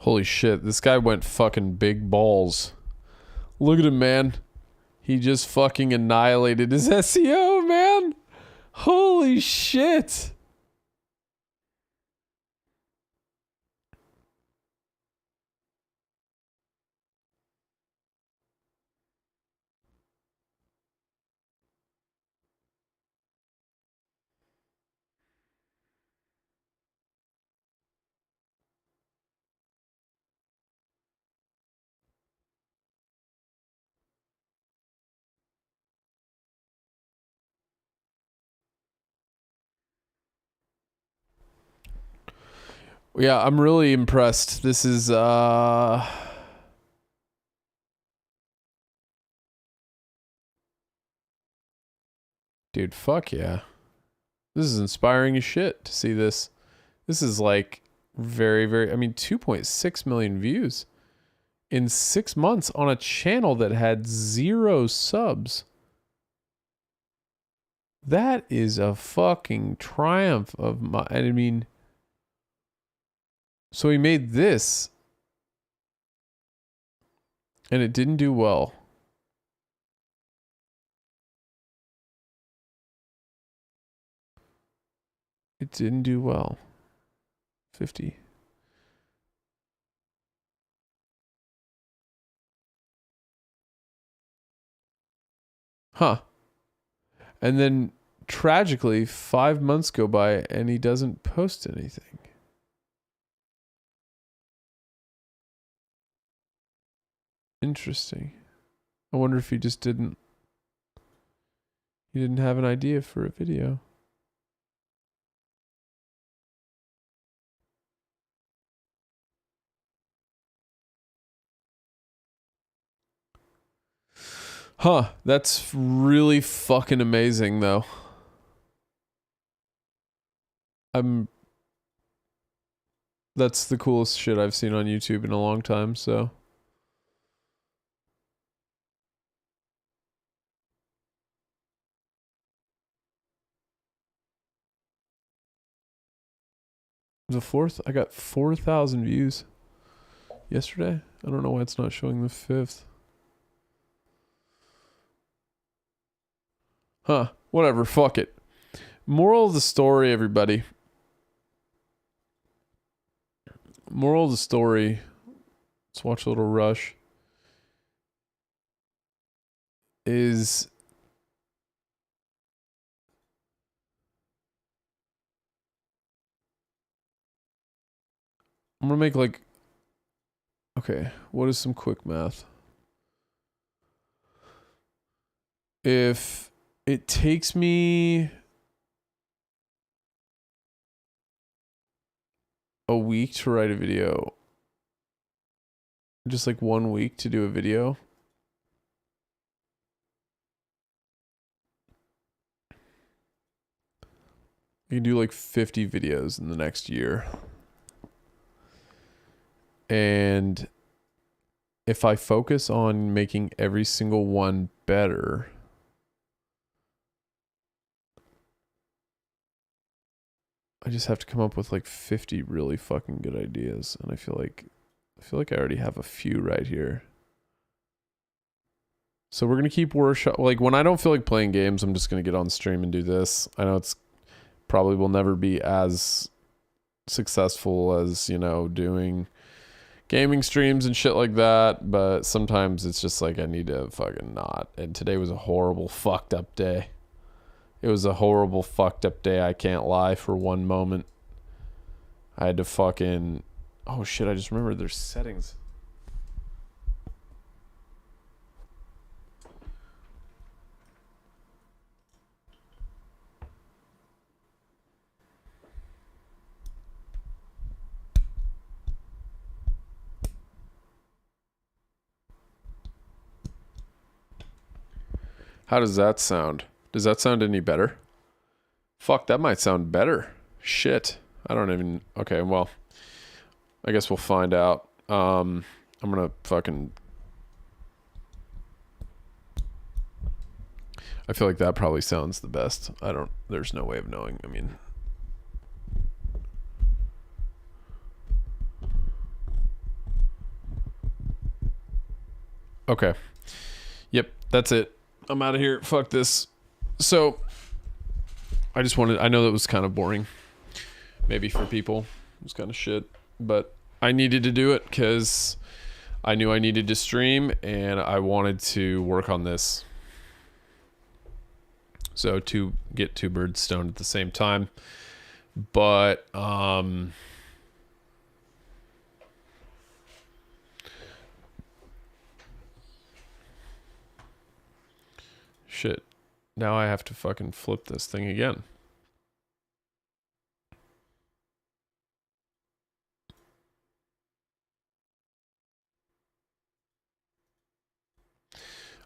Holy shit, this guy went fucking big balls. Look at him, man. He just fucking annihilated his SEO, man. Holy shit. Yeah, I'm really impressed. This is dude, fuck yeah. This is inspiring as shit to see this. This is like very, I mean, 2.6 million views in 6 months on a channel that had 0 subs. That is a fucking triumph of my, I mean, so he made this and it didn't do well. It didn't do well. 50. Huh. And then tragically, 5 months go by and he doesn't post anything. Interesting. I wonder if he just didn't have an idea for a video. Huh, that's really fucking amazing though. That's the coolest shit I've seen on YouTube in a long time, so. The fourth? I got 4,000 views yesterday. I don't know why it's not showing the fifth. Huh. Whatever. Fuck it. Moral of the story, everybody. Moral of the story. Let's watch a little Rush. Is I'm gonna make like, okay, what is some quick math? If it takes me a week to write a video, just like 1 week to do a video, you can do like 50 videos in the next year. And if I focus on making every single one better, I just have to come up with like 50 really fucking good ideas. And I feel like I already have a few right here. So we're going to keep workshop. Like when I don't feel like playing games, I'm just going to get on stream and do this. I know it's probably will never be as successful as, you know, doing gaming streams and shit like that, but sometimes it's just like I need to fucking not. And today was a horrible fucked up day. It was a horrible fucked up day, I can't lie, for one moment. I had to fucking, oh shit, I just remembered there's settings. How does that sound? Does that sound any better? Fuck, that might sound better. Shit. I don't even... Okay, well, I guess we'll find out. I'm gonna fucking... I feel like that probably sounds the best. I don't... There's no way of knowing. I mean... Okay. Yep, that's it. I'm out of here. Fuck this. So, I just wanted... I know that was kind of boring. Maybe for people. It was kind of shit. But I needed to do it because I knew I needed to stream and I wanted to work on this. So, to get two birds stoned at the same time. But, shit. Now I have to fucking flip this thing again.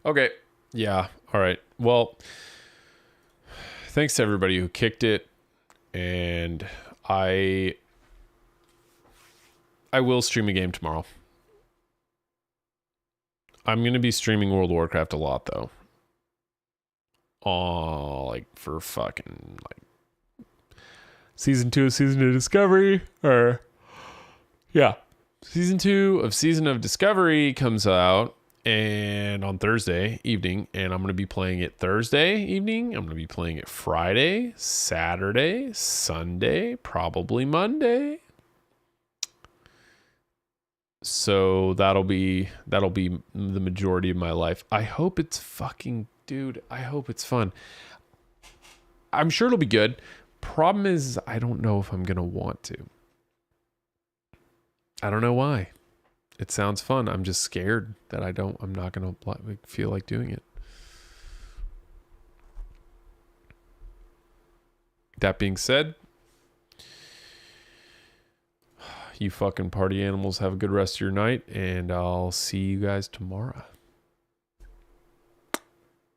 Okay. Yeah. All right. Well, thanks to everybody who kicked it. And I will stream a game tomorrow. I'm going to be streaming World of Warcraft a lot, though. Like for fucking like season 2 of Season of Discovery, or yeah, season 2 of Season of Discovery comes out and on Thursday evening, and I'm going to be playing it Thursday evening. I'm going to be playing it Friday, Saturday, Sunday, probably Monday. So that'll be the majority of my life. I hope it's fucking, dude, I hope it's fun. I'm sure it'll be good. Problem is, I don't know if I'm going to want to. I don't know why. It sounds fun. I'm just scared that I'm not going to feel like doing it. That being said, you fucking party animals have a good rest of your night, and I'll see you guys tomorrow.